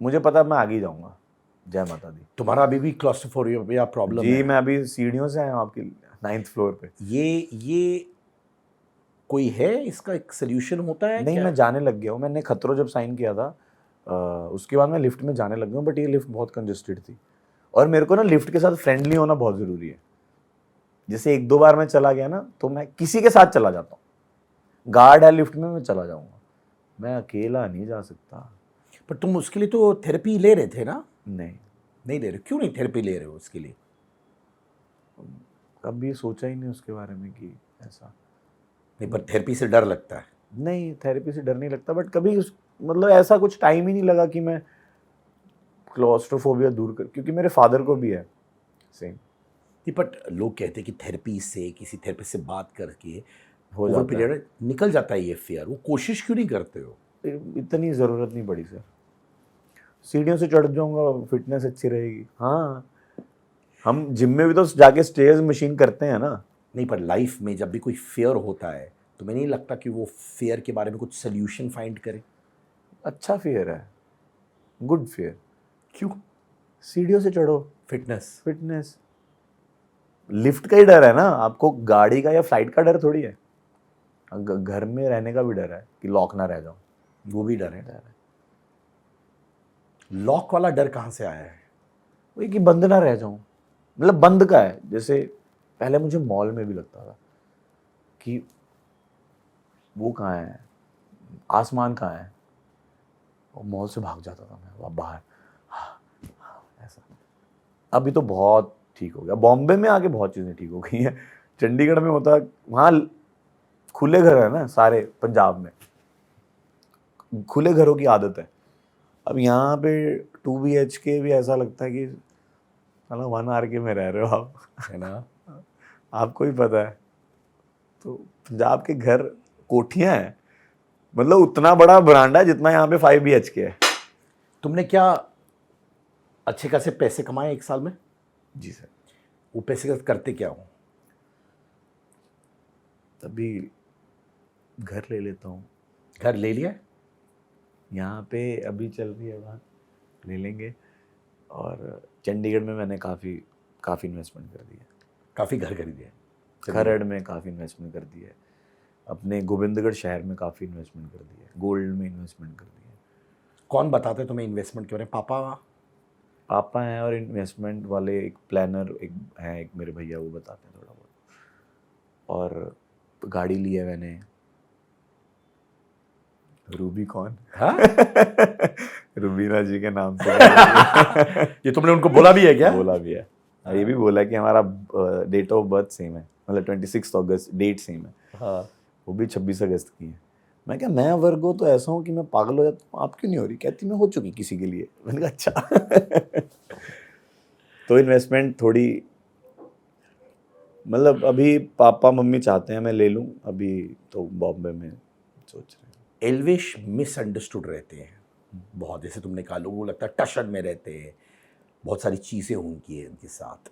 मुझे पता मैं आगे जाऊँगा। जय माता दी।
तुम्हारा अभी भी क्लॉस्ट्रोफोबिया प्रॉब्लम
जी
है?
मैं अभी सीढ़ियों से आया हूँ आपके लिए। 9th फ्लोर पे।
ये कोई है इसका एक सोल्यूशन होता है
नहीं,
क्या?
मैं जाने लग गया हूँ। मैंने खतरों जब साइन किया था उसके बाद मैं लिफ्ट में जाने लग गया हूँ, बट ये लिफ्ट बहुत कंजेस्टेड थी और मेरे को ना लिफ्ट के साथ फ्रेंडली होना बहुत ज़रूरी है। जैसे 1-2 बार मैं चला गया ना तो मैं किसी के साथ चला जाता हूँ। गार्ड है लिफ्ट में, मैं चला जाऊँगा, मैं अकेला नहीं जा सकता।
पर तुम उसके लिए तो थेरेपी ले रहे थे ना?
नहीं,
नहीं ले रहे, क्यों नहीं थेरेपी ले रहे हो उसके लिए?
कभी सोचा ही नहीं उसके बारे में कि ऐसा।
नहीं, पर थेरेपी से डर लगता है।
नहीं, थेरेपी से डर नहीं लगता, बट कभी मतलब ऐसा कुछ टाइम ही नहीं लगा कि मैं क्लॉस्ट्रोफोबिया दूर कर, क्योंकि मेरे फादर को भी है सेम।
नहीं, बट लोग कहते हैं कि थेरेपी से, किसी थेरेपिस्ट से बात करके
हो
ओवर
जाता है।
पीरियड निकल जाता है ये फियर। वो कोशिश क्यों नहीं करते हो?
इतनी ज़रूरत नहीं पड़ी सर। सीढ़ियों से चढ़ जाऊंगा, फिटनेस अच्छी रहेगी। हाँ, हम जिम में भी तो जाके स्टेयर्स मशीन करते हैं ना।
नहीं, पर लाइफ में जब भी कोई फियर होता है तो मैं नहीं लगता कि वो फियर के बारे में कुछ सोल्यूशन फाइंड करे?
अच्छा फियर है, गुड फियर।
क्यों?
सीढ़ियों से चढ़ो,
फिटनेस।
फिटनेस। लिफ्ट का ही डर है ना आपको, गाड़ी का या फ्लाइट का डर थोड़ी है। घर में रहने का भी डर है कि लॉक ना रह जाऊं।
वो भी डर है। लॉक वाला डर कहाँ से आया है?
वही कि बंद ना रह जाऊं, मतलब बंद का है। जैसे पहले मुझे मॉल में भी लगता था कि वो कहाँ है, आसमान कहाँ है, और मॉल से भाग जाता था मैं वहाँ बाहर। ऐसा। अभी तो बहुत ठीक हो गया, बॉम्बे में आके बहुत चीज़ें ठीक हो गई हैं। चंडीगढ़ में होता, वहाँ खुले घर है ना सारे, पंजाब में खुले घरों की आदत है। अब यहाँ पे 2 BHK भी ऐसा लगता है कि साला 1 RK में रह रहे हो आप,
है ना?
आपको ही पता है। तो पंजाब के घर कोठियाँ हैं, मतलब उतना बड़ा बरांडा जितना यहाँ पे 5 BHK है।
तुमने क्या अच्छे खासे पैसे कमाए एक साल में?
जी सर।
वो पैसे का करते क्या हो?
तभी घर ले लेता हूँ।
घर ले लिया?
यहाँ पे अभी चल रही है बात, ले लेंगे। और चंडीगढ़ में मैंने काफ़ी इन्वेस्टमेंट कर दी है।
काफ़ी घर खरीदे?
खरड़ में काफ़ी इन्वेस्टमेंट कर दी है, अपने गोविंदगढ़ शहर में काफ़ी इन्वेस्टमेंट कर दी है, गोल्ड में इन्वेस्टमेंट कर दी है।
कौन बताते तुम्हें इन्वेस्टमेंट के बारे में? पापा?
पापा हैं, और इन्वेस्टमेंट वाले एक प्लानर एक मेरे भैया, वो बताते हैं थोड़ा बहुत। और गाड़ी ली है मैंने, रूबीकॉन।
हाँ?
रुबीना जी के नाम से।
ये तुमने उनको बोला भी है क्या?
बोला भी है। ये भी बोला कि हमारा डेट ऑफ बर्थ सेम है, मतलब 26 अगस्त डेट सेम है।
हाँ।
वो भी 26 अगस्त की है। मैं क्या, मैं वर्गो तो ऐसा हूँ कि मैं पागल हो जाता हूँ, आप क्यों नहीं हो रही? कहती मैं हो चुकी किसी के लिए। मैंने कहा अच्छा। तो इन्वेस्टमेंट थोड़ी, मतलब अभी पापा मम्मी चाहते हैं मैं ले लूँ, अभी तो बॉम्बे में सोच रहे हैं।
एल्विश मिसअंडरस्टूड रहते हैं बहुत, जैसे तुमने कहा, लोगों को लगता है टशन में रहते हैं, बहुत सारी चीज़ें उनकी है उनके साथ।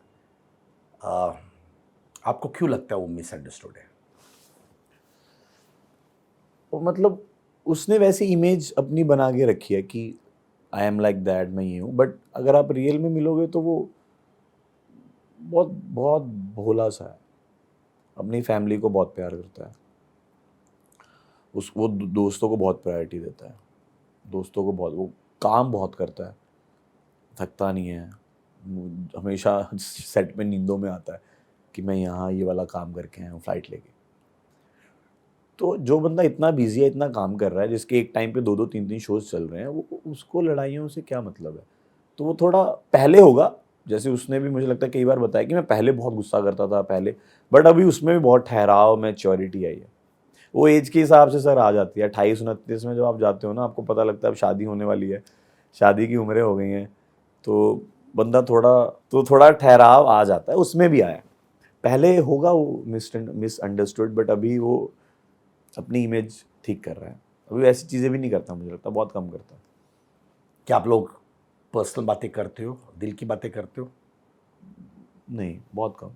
आपको क्यों लगता है वो मिसअंडरस्टूड है?
वो मतलब उसने वैसी इमेज अपनी बना के रखी है कि आई एम लाइक दैट, मैं ये हूँ। बट अगर आप रियल में मिलोगे तो वो बहुत बहुत भोला सा है, अपनी फैमिली को बहुत प्यार करता है, वो दोस्तों को बहुत प्रायोरिटी देता है, दोस्तों को बहुत, वो काम बहुत करता है, थकता नहीं है, हमेशा सेट में नींदों में आता है कि मैं यहाँ ये वाला काम करके आया हूँ फ्लाइट लेके। तो जो बंदा इतना बिजी है, इतना काम कर रहा है, जिसके एक टाइम पे 2-2 3-3 शोज चल रहे हैं, वो उसको लड़ाइयों से क्या मतलब है? तो वो थोड़ा पहले होगा, जैसे उसने भी मुझे लगता है कई बार बताया कि मैं पहले बहुत गुस्सा करता था पहले, बट अभी उसमें भी बहुत ठहराव, मैच्योरिटी आई है। वो एज के हिसाब से सर आ जाती है। 28-29 में जब आप जाते हो ना, आपको पता लगता है अब शादी होने वाली है, शादी की उम्रें हो गई हैं, तो बंदा थोड़ा ठहराव आ जाता है, उसमें भी आया। पहले होगा वो मिसअंडरस्टूड, बट अभी वो अपनी इमेज ठीक कर रहा है। अभी वैसी चीज़ें भी नहीं करता, मुझे लगता बहुत कम करता।
क्या आप लोग पर्सनल बातें करते हो, दिल की बातें करते हो?
नहीं, बहुत कम,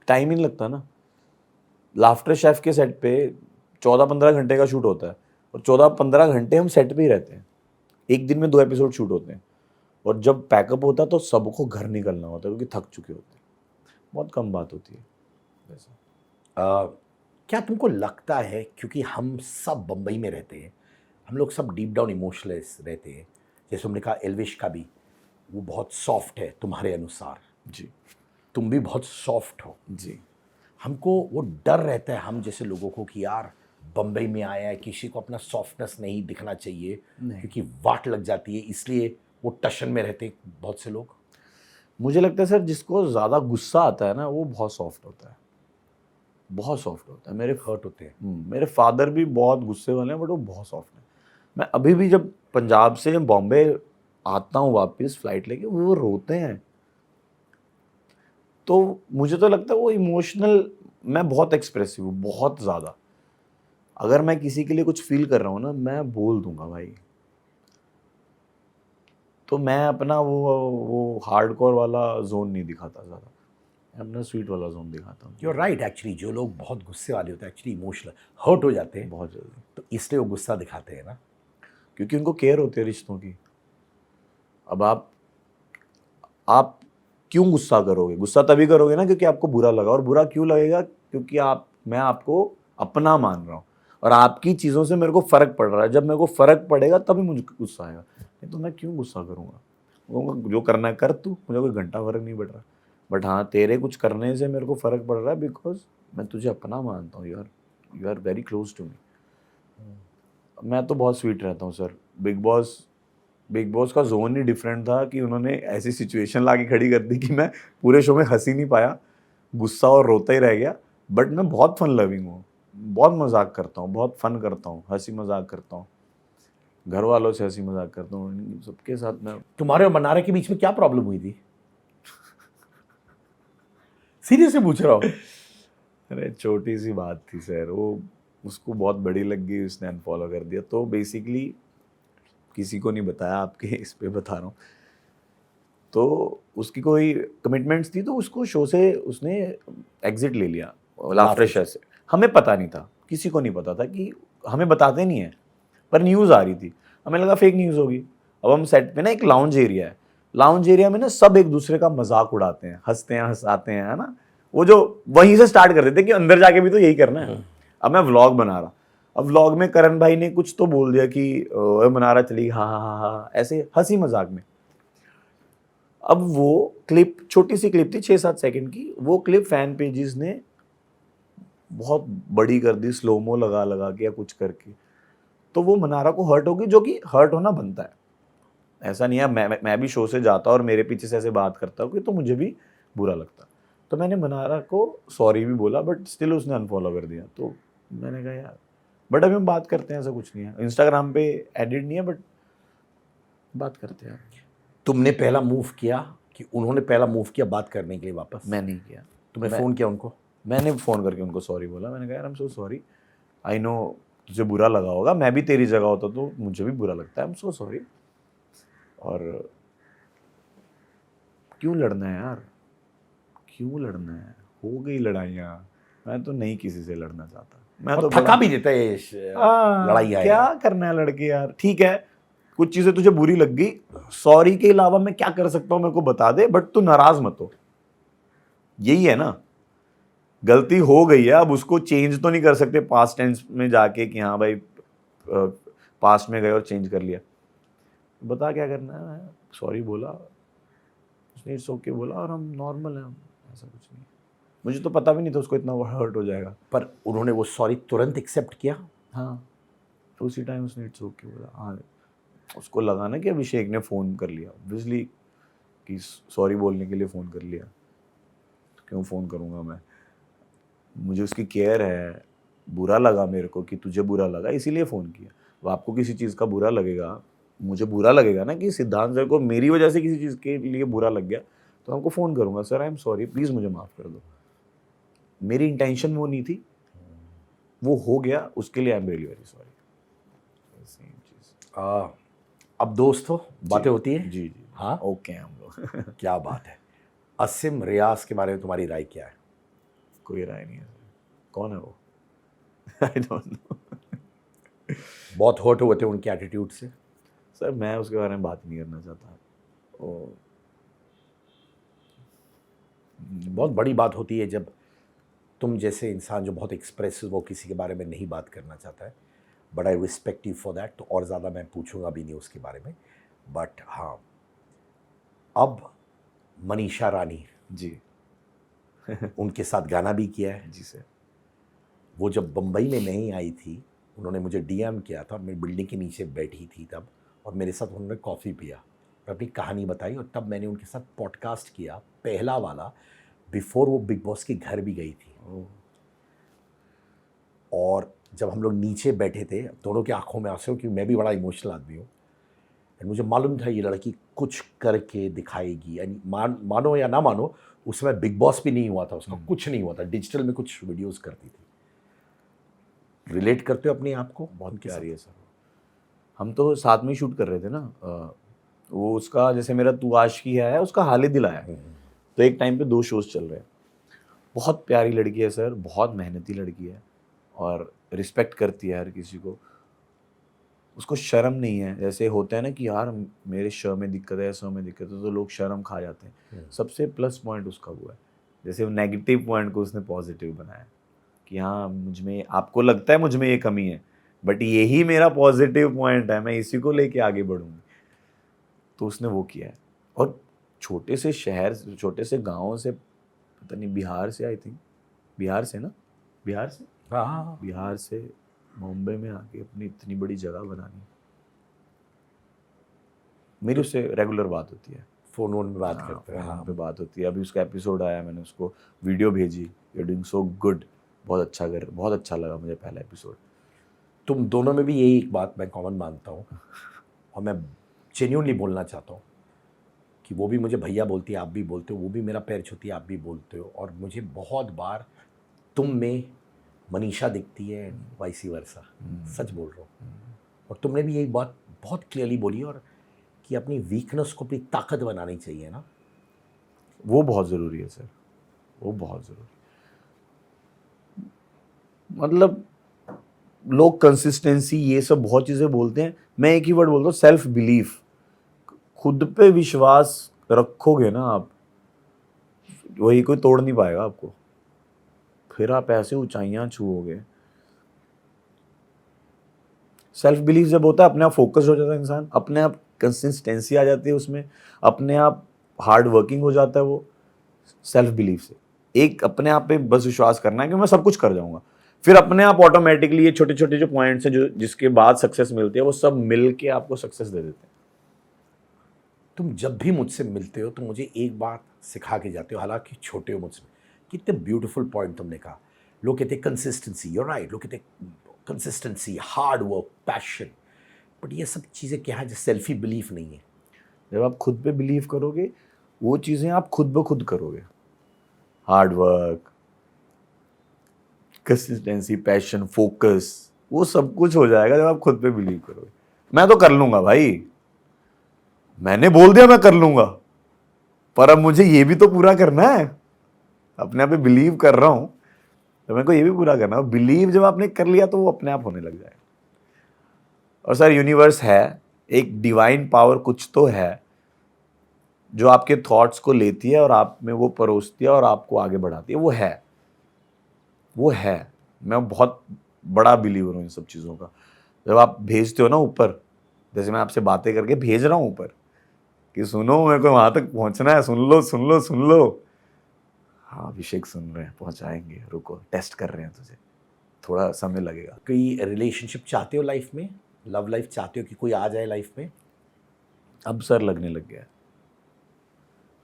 टाइम ही नहीं लगता ना। लाफ्टर शेफ के सेट पे 14-15 घंटे का शूट होता है, और 14-15 घंटे हम सेट पे ही रहते हैं। एक दिन में 2 एपिसोड शूट होते हैं, और जब पैकअप होता है तो सबको घर निकलना होता है क्योंकि थक चुके होते हैं। बहुत कम बात होती है। वैसा।
क्या तुमको लगता है, क्योंकि हम सब बम्बई में रहते हैं, हम लोग सब डीप डाउन इमोशनलेस रहते हैं, जैसे हमने कहा एल्विश का भी वो बहुत सॉफ्ट है तुम्हारे अनुसार,
जी
तुम भी बहुत सॉफ्ट हो,
जी
हमको वो डर रहता है हम जैसे लोगों को कि यार बम्बई में आया है, किसी को अपना सॉफ्टनेस नहीं दिखना चाहिए
नहीं।
क्योंकि वाट लग जाती है, इसलिए वो टशन में रहते हैं बहुत से लोग।
मुझे लगता है सर जिसको ज़्यादा गुस्सा आता है ना वो बहुत सॉफ्ट होता है, बहुत सॉफ्ट होता है।
हर्ट होते हैं।
मेरे फादर भी बहुत गुस्से वाले हैं बट वो बहुत सॉफ्ट हैं। मैं अभी भी जब पंजाब से बॉम्बे आता हूँ वापस फ्लाइट लेके वो रोते हैं, तो मुझे तो लगता है वो इमोशनल, मैं बहुत एक्सप्रेसिव हूँ बहुत ज़्यादा। अगर मैं किसी के लिए कुछ फील कर रहा हूँ ना मैं बोल दूंगा भाई। तो मैं अपना वो हार्डकोर वाला जोन नहीं दिखाता ज़्यादा, मैं अपना स्वीट वाला जोन दिखाता हूँ।
यू आर राइट, एक्चुअली जो लोग बहुत गुस्से वाले होते हैं एक्चुअली इमोशनल हर्ट हो जाते हैं,
बहुत जल्दी,
तो इसलिए वो गुस्सा दिखाते हैं ना।
क्योंकि उनको केयर होती है रिश्तों की। अब आप क्यों गुस्सा करोगे? गुस्सा तभी करोगे ना क्योंकि आपको बुरा लगा, और बुरा क्यों लगेगा? क्योंकि मैं आपको अपना मान रहा हूँ और आपकी चीज़ों से मेरे को फ़र्क पड़ रहा है। जब मेरे को फ़र्क पड़ेगा तभी मुझे गुस्सा आएगा, नहीं तो मैं क्यों गुस्सा करूँगा? कहूँगा जो करना है कर तू, मुझे कोई घंटा फ़र्क नहीं पड़ रहा। बट हाँ, तेरे कुछ करने से मेरे को फ़र्क पड़ रहा है बिकॉज मैं तुझे अपना मानता हूँ, you are very close to me. मैं तो बहुत स्वीट रहता हूँ सर। बिग बॉस का जोन ही डिफरेंट था कि उन्होंने ऐसी सिचुएशन ला के खड़ी कर दी कि मैं पूरे शो में हंस ही नहीं पाया, गुस्सा और रोता ही रह गया। बट मैं बहुत फन लविंग हूँ, बहुत मजाक करता हूँ, बहुत फन करता हूँ, हंसी मजाक करता हूँ, घर वालों से हंसी मजाक करता हूँ, सबके साथ मैं।
तुम्हारे और मनारा के बीच में क्या प्रॉब्लम हुई थी? सीरियसली पूछ रहा हूँ।
अरे छोटी सी बात थी सर, वो उसको बहुत बड़ी लग गई, उसने अनफॉलो कर दिया। तो बेसिकली किसी को नहीं बताया, आपके इस पे बता रहा हूँ। तो उसकी कोई कमिटमेंट्स थी तो उसको शो से उसने एग्जिट ले लिया लाफ्टर शेयर से। हमें पता नहीं था, किसी को नहीं पता था, कि हमें बताते नहीं है, पर न्यूज़ आ रही थी, हमें लगा फेक न्यूज़ होगी। अब हम सेट पे ना, एक लाउंज एरिया है, लाउंज एरिया में ना सब एक दूसरे का मजाक उड़ाते हैं, हंसते हैं, हंसाते हैं, है ना। वो जो वहीं से स्टार्ट कर देते कि अंदर जाके भी तो यही करना है। अब मैं व्लॉग बना रहा, अब व्लॉग में करण भाई ने कुछ तो बोल दिया कि बना रहा चली, हाँ हाँ हाँ हाँ, ऐसे हंसी मजाक में। अब वो क्लिप, छोटी सी क्लिप थी 6-7 सेकंड की, वो क्लिप फैन पेजेस ने बहुत बड़ी कर दी, स्लोमो लगा लगा के या कुछ करके। तो वो मनारा को हर्ट होगी, जो कि हर्ट होना बनता है। ऐसा नहीं है, मैं भी शो से जाता और मेरे पीछे से ऐसे बात करता हूँ कि तो मुझे भी बुरा लगता। तो मैंने मनारा को सॉरी भी बोला, बट स्टिल उसने अनफॉलो कर दिया। तो मैंने कहा यार, बट अभी हम बात करते हैं, ऐसा कुछ नहीं है, इंस्टाग्राम पे एडिट नहीं है, बट बात करते हैं।
तुमने पहला मूव किया कि उन्होंने पहला मूव किया बात करने के लिए वापस?
मैं नहीं किया।
तुमने फोन किया उनको?
मैंने फ़ोन करके उनको सॉरी बोला। मैंने कहा यार I am so sorry, I know तुझे बुरा लगा होगा, मैं भी तेरी जगह होता तो मुझे भी बुरा लगता है, आई एम सो सॉरी। और क्यों लड़ना है यार, क्यों लड़ना है, हो गई लड़ाइयाँ। मैं तो नहीं किसी से लड़ना चाहता, मैं
और
तो
थका
बड़ा
भी देता है लड़ाई आए।
क्या करना है लड़के यार। ठीक है, कुछ चीज़ें तुझे बुरी लग गई, सॉरी के अलावा मैं क्या कर सकता हूँ मेरे को बता दे, बट तू नाराज मत हो। यही है ना, गलती हो गई है, अब उसको चेंज तो नहीं कर सकते पास्ट टेंस में जाके कि हाँ भाई पास्ट में गए और चेंज कर लिया। बता क्या करना है, सॉरी बोला, उसने इट्स ओके बोला, और हम नॉर्मल हैं, ऐसा कुछ नहीं। मुझे तो पता भी नहीं था उसको इतना हर्ट हो जाएगा।
पर उन्होंने वो सॉरी तुरंत एक्सेप्ट किया?
हाँ, तो उसी टाइम उसने इट्स ओके बोला। हाँ, उसको लगा ना कि अभिषेक ने फ़ोन कर लिया, ऑब्वियसली, कि सॉरी बोलने के लिए फ़ोन कर लिया, तो क्यों फ़ोन करूँगा मैं। मुझे उसकी केयर है, बुरा लगा मेरे को कि तुझे बुरा लगा इसीलिए फ़ोन किया। अब आपको किसी चीज़ का बुरा लगेगा, मुझे बुरा लगेगा ना कि सिद्धांत सर को मेरी वजह से किसी चीज़ के लिए बुरा लग गया, तो आपको फ़ोन करूँगा, sir I am sorry, please मुझे माफ़ कर दो, मेरी इंटेंशन वो नहीं थी, वो हो गया, उसके लिए I am really very sorry. Same चीज़।
अब दोस्त हो, बातें होती है?
जी जी,
हाँ,
ओके हम लोग।
क्या बात है। असिम रियाज के बारे में तुम्हारी राय क्या है?
कोई राय नहीं है सर, कौन है वो? आई डोंट नो
बहुत हर्ट हुए थे उनके एटीट्यूड से?
सर, मैं उसके बारे में बात नहीं करना चाहता। वो
बहुत बड़ी बात होती है जब तुम जैसे इंसान जो बहुत एक्सप्रेसिव वो किसी के बारे में नहीं बात करना चाहता है, but I respect you for that. तो और ज़्यादा मैं पूछूंगा भी नहीं उसके बारे में। बट हाँ, अब मनीषा रानी,
जी
उनके साथ गाना भी किया है।
जी सर।
वो जब बम्बई में नहीं आई थी, उन्होंने मुझे डीएम किया था, मेरी बिल्डिंग के नीचे बैठी थी तब, और मेरे साथ उन्होंने कॉफ़ी पिया और अपनी कहानी बताई, और तब मैंने उनके साथ पॉडकास्ट किया, पहला वाला, बिफोर वो बिग बॉस के घर भी गई थी। और जब हम लोग नीचे बैठे थे, दोनों की आंखों में आंसू, क्योंकि मैं भी बड़ा इमोशनल आदमी हूँ, एंड मुझे मालूम था ये लड़की कुछ करके दिखाएगी। एंड मानो या ना मानो, उस समय बिग बॉस भी नहीं हुआ था उसका, कुछ नहीं हुआ था, डिजिटल में कुछ वीडियोस करती थी। रिलेट करते हो अपने आप को?
बहुत प्यारी है सर। हम तो साथ में शूट कर रहे थे ना, वो उसका जैसे मेरा तू आशिकी है, उसका हाल ही दिल आया। तो एक टाइम पे 2 शोज चल रहे हैं। बहुत प्यारी लड़की है सर, बहुत मेहनती लड़की है और रिस्पेक्ट करती है हर किसी को। उसको शर्म नहीं है, जैसे होता है ना कि यार मेरे शो में दिक्कत है, शो में दिक्कत है, तो लोग शर्म खा जाते हैं। सबसे प्लस पॉइंट उसका वो है, जैसे वो नेगेटिव पॉइंट को उसने पॉजिटिव बनाया कि हाँ मुझ में, आपको लगता है मुझ में ये कमी है, बट यही मेरा पॉजिटिव पॉइंट है, मैं इसी को लेके आगे बढ़ूंगी। तो उसने वो किया है। और छोटे से शहर, छोटे से गाँव से, पता नहीं बिहार से, आई थिंक बिहार से ना, बिहार से,
हाँ,
बिहार से बॉम्बे में आके अपनी इतनी बड़ी जगह बनानी। मेरी उससे रेगुलर बात होती है,
फोन वोन में बात करते हैं।
हाँ पे बात होती है। अभी उसका एपिसोड आया, मैंने उसको वीडियो भेजी, you are doing so good, बहुत अच्छा लगा मुझे पहला एपिसोड।
तुम दोनों में भी यही एक बात मैं कॉमन मानता हूँ, और मैं जेन्युइनली बोलना चाहता हूँ कि वो भी मुझे भैया बोलती है, आप भी बोलते हो, वो भी मेरा पैर छूती है, आप भी बोलते हो, और मुझे बहुत बार तुम में मनीषा दिखती है, वाइसी वर्सा। सच बोल रहा हूँ। और तुमने भी यही बात बहुत क्लियरली बोली, और कि अपनी वीकनेस को अपनी ताकत बनानी चाहिए ना।
वो बहुत ज़रूरी है सर, वो बहुत ज़रूरी। मतलब लोग कंसिस्टेंसी ये सब बहुत चीज़ें बोलते हैं, मैं एक ही वर्ड बोलता हूँ, सेल्फ बिलीफ। खुद पे विश्वास रखोगे ना आप, वही कोई तोड़ नहीं पाएगा आपको, फिर आप ऐसे ऊंचाइयां छूओगे। सेल्फ बिलीफ जब होता है, अपने आप फोकस हो जाता है इंसान, अपने आप कंसिस्टेंसी आ जाती है उसमें, अपने आप हार्ड वर्किंग हो जाता है वो सेल्फ बिलीफ से। एक अपने आप पे बस विश्वास करना है कि मैं सब कुछ कर जाऊंगा, फिर अपने आप ऑटोमेटिकली ये छोटे छोटे जो पॉइंट्स हैं, जो जिसके बाद सक्सेस मिलती है, वो सब मिल के आपको सक्सेस दे देते हैं।
तुम जब भी मुझसे मिलते हो तो मुझे एक बात सिखा के जाते हो, हालांकि छोटे हो मुझसे। कितने ब्यूटीफुल पॉइंट तुमने कहा। लोग कहते हैं कंसिस्टेंसी, यू राइट, लोग कहते हैं consistency, hard work, passion, but ये सब चीज़ें क्या है जो सेल्फी बिलीफ नहीं है।
जब आप खुद पे बिलीव करोगे, वो चीज़ें आप खुद ब खुद करोगे। Hard work, consistency, passion, focus, वो सब कुछ हो जाएगा जब आप खुद पे बिलीव करोगे। मैं तो कर लूंगा भाई, मैंने बोल दिया मैं कर लूंगा, पर अब मुझे ये भी तो पूरा करना है। अपने आप पे बिलीव कर रहा हूं तो मेरे को ये भी पूरा करना है। बिलीव जब आपने कर लिया तो वो अपने आप होने लग जाएगा। और सर यूनिवर्स है, एक डिवाइन पावर कुछ तो है जो आपके थॉट्स को लेती है और आप में वो परोसती है और आपको आगे बढ़ाती है। वो है। मैं बहुत बड़ा बिलीवर हूँ इन सब चीज़ों का। जब आप भेजते हो ना ऊपर, जैसे मैं आपसे बातें करके भेज रहा हूँ ऊपर कि सुनो मेरे को वहाँ तक पहुँचना है, सुन लो सुन लो सुन लो। हाँ अभिषेक सुन रहे हैं, पहुँचाएंगे, रुको टेस्ट कर रहे हैं तुझे, थोड़ा समय लगेगा।
कोई रिलेशनशिप चाहते हो लाइफ में, लव लाइफ चाहते हो कि कोई आ जाए लाइफ में?
अब सर लगने लग गया है।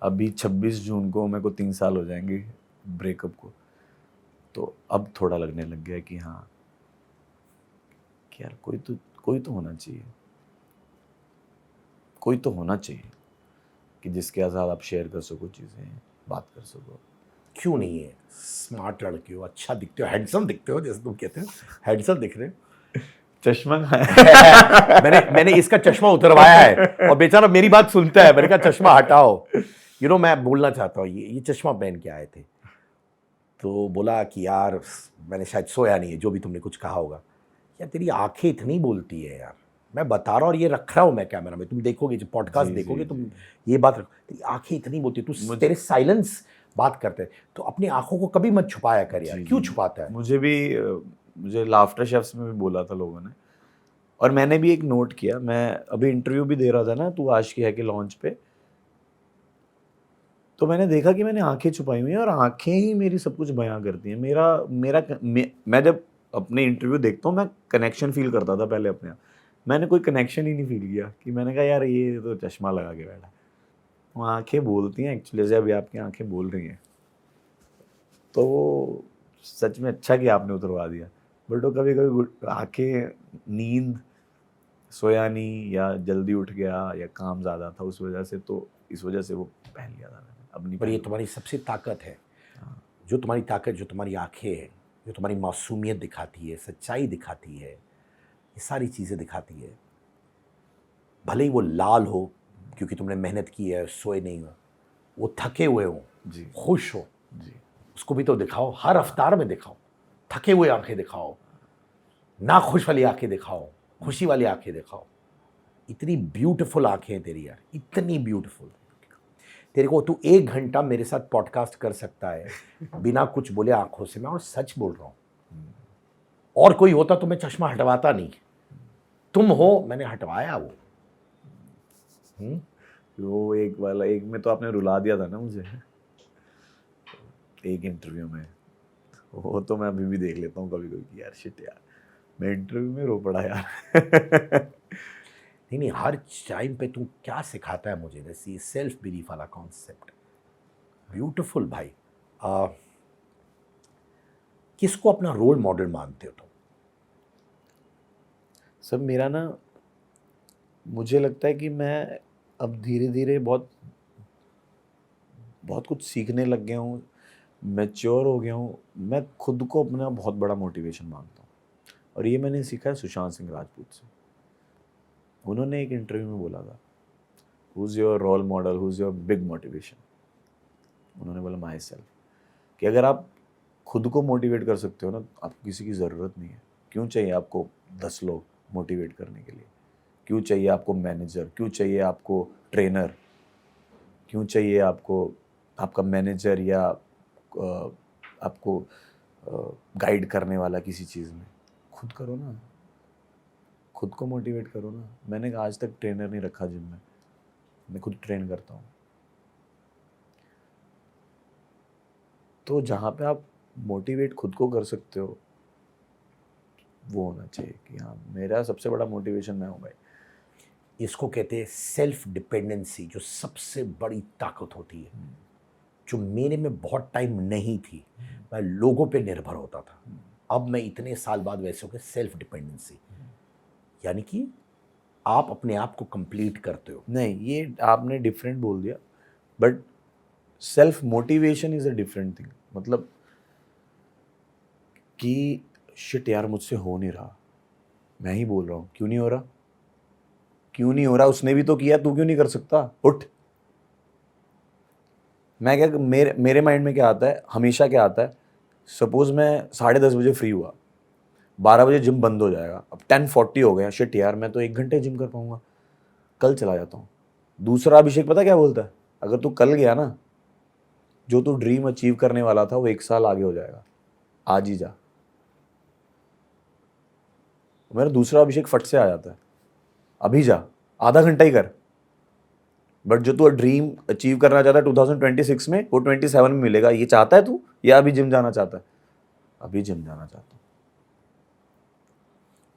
अभी 26 जून को मेरे को 3 साल हो जाएंगे ब्रेकअप को, तो अब थोड़ा लगने लग गया है कि हाँ कि यार कोई तो होना चाहिए, कोई तो होना चाहिए कि जिसके साथ आप शेयर कर सको चीज़ें, बात कर सको।
क्यों नहीं है? स्मार्ट लड़के हो, अच्छा दिखते हो, हैंडसम दिखते हो, जैसे तुम कहते हो हैंडसम दिख रहे हो।
चश्मा है
मैंने इसका चश्मा उतरवाया है और बेचारा मेरी बात सुनता है। मैंने कहा चश्मा हटाओ। मैं बोलना चाहता हूँ, ये चश्मा पहन के आए थे, तो बोला कि यार मैंने शायद सोया नहीं है, जो भी तुमने कुछ कहा होगा। यार तेरी आंखें इतनी बोलती है यार, मैं बता रहा हूँ और ये रख रहा हूँ मैं कैमरा में, तुम देखोगे, जो पॉडकास्ट देखोगे तुम ये बात रखो, तेरी आंखें इतनी बोलती है, तू तेरे साइलेंस बात करते हैं, तो अपनी आंखों को कभी मत छुपाया कर यार।
जी,
क्यों
जी।
छुपाता है?
मुझे लाफ्टर शेफ्स में भी बोला था लोगों ने, और मैंने भी एक नोट किया। मैं अभी इंटरव्यू भी दे रहा था ना तू आज की है कि लॉन्च पे, तो मैंने देखा कि मैंने आंखें छुपाई हुई हैं और आंखें ही मेरी सब कुछ बयां करती हैं। मैं जब अपने इंटरव्यू देखता हूँ, मैं कनेक्शन फील करता था पहले अपने आप। मैंने कोई कनेक्शन ही नहीं फील किया कि मैंने कहा यार ये तो चश्मा लगा के बैठा है। वो आंखें बोलती हैं एक्चुअली, जैसे अभी आपकी आंखें बोल रही हैं। तो वो सच में अच्छा कि आपने उतरवा दिया। बट वो कभी कभी आंखें, नींद, सोया नहीं या जल्दी उठ गया या काम ज़्यादा था उस वजह से, तो इस वजह से वो पहन लिया था मैंने। अब नहीं
पर ये
पहनूंगा।
तुम्हारी सबसे ताकत है,
हाँ,
जो तुम्हारी ताकत, जो तुम्हारी आंखें हैं, जो तुम्हारी मासूमियत दिखाती है, सच्चाई दिखाती है, ये सारी चीज़ें दिखाती है। भले ही वो लाल हो क्योंकि तुमने मेहनत की है, सोए नहीं हो, वो थके हुए हो,
जी
खुश हो,
जी।
उसको भी तो दिखाओ, हर अवतार में दिखाओ। थके हुए आंखें दिखाओ, ना खुश वाली आंखें दिखाओ, खुशी वाली आंखें दिखाओ। इतनी ब्यूटीफुल आंखें हैं तेरी यार, इतनी ब्यूटीफुल। तेरे को तू 1 घंटा मेरे साथ पॉडकास्ट कर सकता है बिना कुछ बोले आंखों से, मैं और सच बोल रहा हूँ। और कोई होता तो मैं चश्मा हटवाता नहीं, तुम हो, मैंने हटवाया वो।
वो एक में तो आपने रुला दिया था ना मुझे, एक इंटरव्यू में। वो तो मैं अभी भी देख लेता हूँ कभी कभी कि यार शिट यार, मैं इंटरव्यू में रो पड़ा यार।
नहीं नहीं, हर टाइम पे तू क्या सिखाता है मुझे, वैसे सेल्फ बिलीफ वाला कॉन्सेप्ट ब्यूटीफुल भाई। आ, किसको अपना रोल मॉडल मानते हो तुम?
सब मेरा ना, मुझे लगता है कि मैं अब धीरे धीरे बहुत बहुत कुछ सीखने लग गया हूँ, मैच्योर हो गया हूँ। मैं खुद को अपना बहुत बड़ा मोटिवेशन मानता हूँ, और ये मैंने सीखा है सुशांत सिंह राजपूत से। उन्होंने एक इंटरव्यू में बोला था, who is your role model, who is your big motivation. उन्होंने बोला माई सेल्फ। कि अगर आप खुद को मोटिवेट कर सकते हो ना, आपको किसी की ज़रूरत नहीं है। क्यों चाहिए आपको 10 लोग मोटिवेट करने के लिए? क्यों चाहिए आपको मैनेजर? क्यों चाहिए आपको ट्रेनर? क्यों चाहिए आपको आपका मैनेजर या आपको गाइड करने वाला किसी चीज़ में? खुद करो ना, खुद को मोटिवेट करो ना। मैंने आज तक ट्रेनर नहीं रखा जिम में, मैं खुद ट्रेन करता हूँ। तो जहाँ पे आप मोटिवेट खुद को कर सकते हो, वो होना चाहिए कि हाँ मेरा सबसे बड़ा मोटिवेशन मैं हूँ भाई।
इसको कहते हैं सेल्फ डिपेंडेंसी, जो सबसे बड़ी ताकत होती है, जो मेरे में बहुत टाइम नहीं थी। मैं लोगों पे निर्भर होता था, अब मैं इतने साल बाद वैसे हो गया सेल्फ डिपेंडेंसी, यानी कि आप अपने आप को कंप्लीट करते हो।
नहीं, ये आपने डिफरेंट बोल दिया, but self motivation is a different thing. मतलब कि शिट यार मुझसे हो नहीं रहा, मैं ही बोल रहा हूँ क्यों नहीं हो रहा, क्यों नहीं हो रहा, उसने भी तो किया, तू क्यों नहीं कर सकता, उठ। मैं क्या, मेरे माइंड में क्या आता है, हमेशा क्या आता है, सपोज मैं 10:30 बजे फ्री हुआ, 12 बजे जिम बंद हो जाएगा, अब 10:40 हो गया, शिट यार मैं तो 1 घंटे जिम कर पाऊंगा, कल चला जाता हूँ। दूसरा अभिषेक पता क्या बोलता है, अगर तू कल गया ना, जो तू ड्रीम अचीव करने वाला था वो 1 साल आगे हो जाएगा, आज ही जा। मेरा दूसरा अभिषेक फट से आ जाता है, अभी जा, आधा घंटा ही कर। बट जो तू ड्रीम अचीव करना चाहता है 2026 में, वो 27 में मिलेगा। ये चाहता है तू, या अभी जिम जाना चाहता है? अभी जिम जाना चाहता हूँ।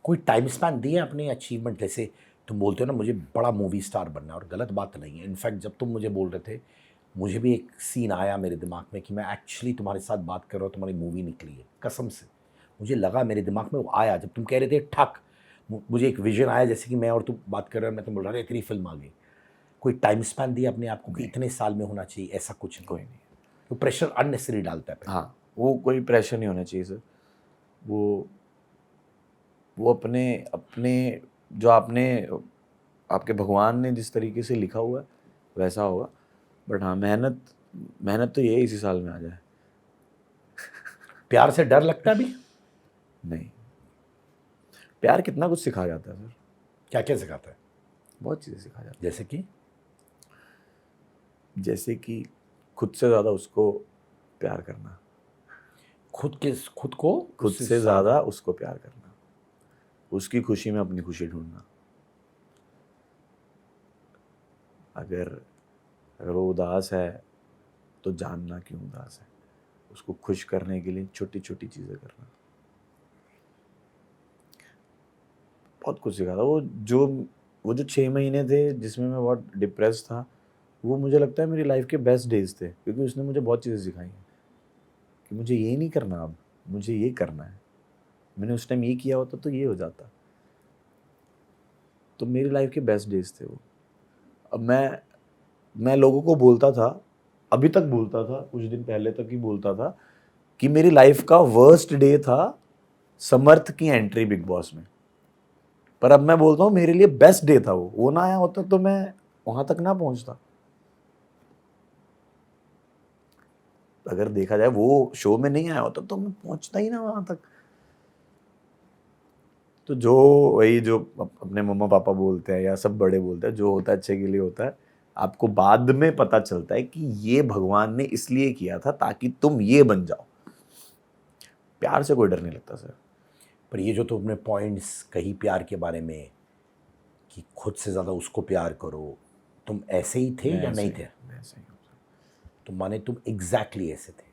कोई टाइम स्पैन दिए अपने अचीवमेंट? जैसे तुम बोलते हो ना मुझे बड़ा मूवी स्टार बनना है, और गलत बात नहीं है। इनफैक्ट जब तुम मुझे बोल रहे थे, मुझे भी एक सीन आया मेरे दिमाग में कि मैं एक्चुअली तुम्हारे साथ बात कर रहा हूँ, तुम्हारी मूवी निकली है, कसम से मुझे लगा, मेरे दिमाग में वो आया जब तुम कह रहे थे ठक, मुझे एक विजन आया जैसे कि मैं और तुम बात कर रहे हो, मैं तुम बोल रहा था तेरी फिल्म आ गई। कोई टाइम स्पैन दिया अपने आप को कि इतने साल में होना चाहिए, ऐसा कुछ नहीं?
कोई नहीं।
तो प्रेशर अननेसेसरी डालता है।
हाँ, वो कोई प्रेशर नहीं होना चाहिए सर। वो अपने अपने जो आपने आपके भगवान ने जिस तरीके से लिखा हुआ है वैसा होगा। बट हाँ, मेहनत मेहनत तो ये इसी साल में आ जाए।
प्यार से डर लगता है भी?
नहीं, प्यार कितना कुछ सिखा जाता है सर,
क्या क्या सिखाता है?
बहुत चीज़ें सिखा जाता
जैसे कि?
है। जैसे कि खुद से ज़्यादा उसको प्यार करना, खुद से ज़्यादा उसको प्यार करना, उसकी खुशी में अपनी खुशी ढूंढना। अगर वो उदास है तो जानना क्यों उदास है, उसको खुश करने के लिए छोटी छोटी चीज़ें करना। बहुत कुछ सीखा था वो जो 6 महीने थे जिसमें मैं बहुत डिप्रेस था, वो मुझे लगता है मेरी लाइफ के बेस्ट डेज थे, क्योंकि उसने मुझे बहुत चीज़ें सिखाई हैं कि मुझे ये नहीं करना, अब मुझे ये करना है। मैंने उस टाइम ये किया होता तो ये हो जाता। तो मेरी लाइफ के बेस्ट डेज थे वो। अब मैं लोगों को बोलता था, अभी तक बोलता था, कुछ दिन पहले तक ही बोलता था कि मेरी लाइफ का वर्स्ट डे था समर्थ की एंट्री बिग बॉस में। पर अब मैं बोलता हूँ मेरे लिए बेस्ट डे था वो ना आया होता तो मैं वहां तक ना पहुंचता। अगर देखा जाए वो शो में नहीं आया होता तो मैं पहुंचता ही ना वहां तक। तो जो अपने मम्मा पापा बोलते हैं या सब बड़े बोलते हैं, जो होता है अच्छे के लिए होता है। आपको बाद में पता चलता है कि ये भगवान ने इसलिए किया था ताकि तुम ये बन जाओ। प्यार से कोई डर नहीं लगता सर।
पर ये जो तुमने पॉइंट्स कही प्यार के बारे में कि खुद से ज़्यादा उसको प्यार करो, तुम ऐसे ही थे या नहीं थे?
मैं ऐसे ही हूँ।
तुम माने तुम एग्जैक्टली ऐसे थे।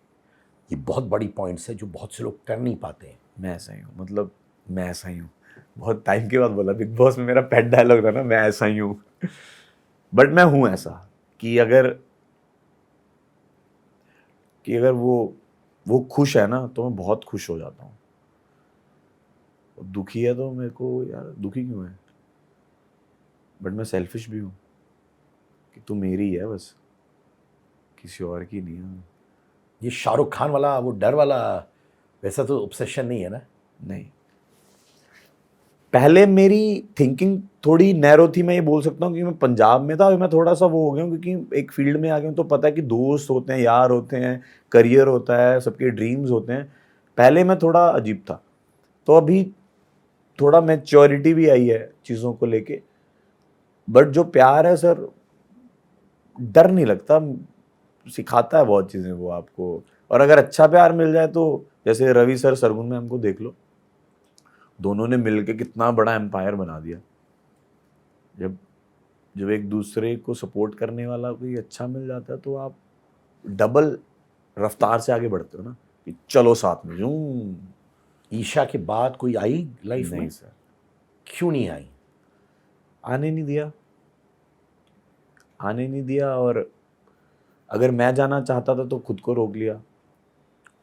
ये बहुत बड़ी पॉइंट्स है जो बहुत से लोग कर नहीं पाते हैं।
मैं ऐसा ही हूँ, मतलब मैं ऐसा ही हूँ। बहुत टाइम के बाद बोला, बिग बॉस में मेरा पेट डायलॉग था ना, मैं ऐसा ही हूँ। बट मैं हूँ ऐसा कि अगर वो खुश है ना तो मैं बहुत खुश हो जाता हूँ। दुखी है तो मेरे को यार दुखी क्यों है। बट मैं सेल्फिश भी हूँ कि तू मेरी है बस, किसी और की नहीं है।
ये शाहरुख खान वाला वो डर वाला वैसा तो ऑब्सेशन नहीं है ना?
नहीं, पहले मेरी थिंकिंग थोड़ी नैरो थी। मैं ये बोल सकता हूँ कि मैं पंजाब में था, अभी मैं थोड़ा सा वो हो गया हूँ क्योंकि एक फील्ड में आ गया हूँ तो पता है कि दोस्त होते हैं, यार होते हैं, करियर होता है, सबके ड्रीम्स होते हैं। पहले मैं थोड़ा अजीब था, तो अभी थोड़ा मैच्योरिटी भी आई है चीज़ों को लेके। बट जो प्यार है सर, डर नहीं लगता, सिखाता है बहुत चीज़ें वो आपको। और अगर अच्छा प्यार मिल जाए तो जैसे रवि सर सरगुन में हमको देख लो, दोनों ने मिलके कितना बड़ा एम्पायर बना दिया। जब एक दूसरे को सपोर्ट करने वाला कोई अच्छा मिल जाता है तो आप डबल रफ्तार से आगे बढ़ते हो ना कि चलो साथ में जूं।
ईशा के बाद कोई आई लाइफ में?
नहीं सर,
क्यों नहीं आई?
आने नहीं दिया। और अगर मैं जाना चाहता था तो खुद को रोक लिया।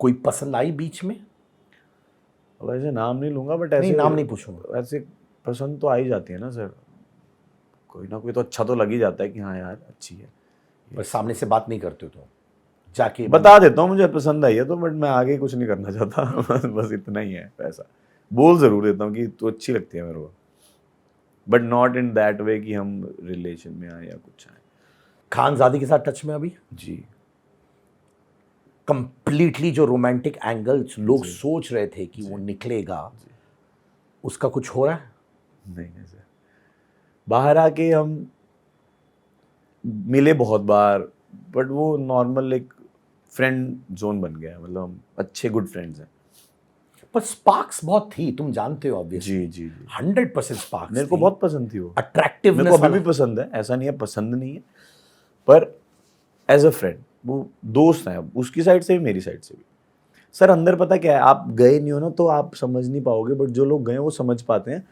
कोई पसंद आई बीच में?
वैसे नाम नहीं लूंगा, बट ऐसे
नहीं, नाम नहीं पूछूंगा।
वैसे पसंद तो आ ही जाती है ना सर, कोई ना कोई तो अच्छा तो लग ही जाता है कि हाँ यार अच्छी है।
पर सामने से बात नहीं करते हो तो जाके
बता देता हूँ मुझे पसंद आई है तो, बट मैं आगे कुछ नहीं करना चाहता। बस इतना ही है। पैसा बोल जरूर देता हूँ कि तू अच्छी लगती है मेरे को, but not in that way कि हम रिलेशन में आए या कुछ आए।
खानजादी के साथ टच में अभी?
जी।
कंप्लीटली जो रोमांटिक एंगल्स लोग सोच रहे थे कि वो निकलेगा, उसका कुछ हो रहा है?
नहीं सर, बाहर आके हम मिले बहुत बार, बट वो नॉर्मल एक फ्रेंड जोन बन गया है। मतलब हम अच्छे गुड फ्रेंड्स हैं।
पर स्पार्क्स बहुत थी, तुम जानते हो ऑब्वियसली।
जी
100% स्पार्क्स
मेरे को बहुत पसंद थी वो।
अट्रैक्टिवनेस
मेरे को अभी भी पसंद है, ऐसा नहीं है पसंद नहीं है, पर एज अ फ्रेंड वो दोस्त है, उसकी साइड से भी मेरी साइड से भी। सर अंदर पता क्या है, आप गए नहीं हो ना तो आप समझ नहीं पाओगे, बट जो लोग गए वो समझ पाते हैं।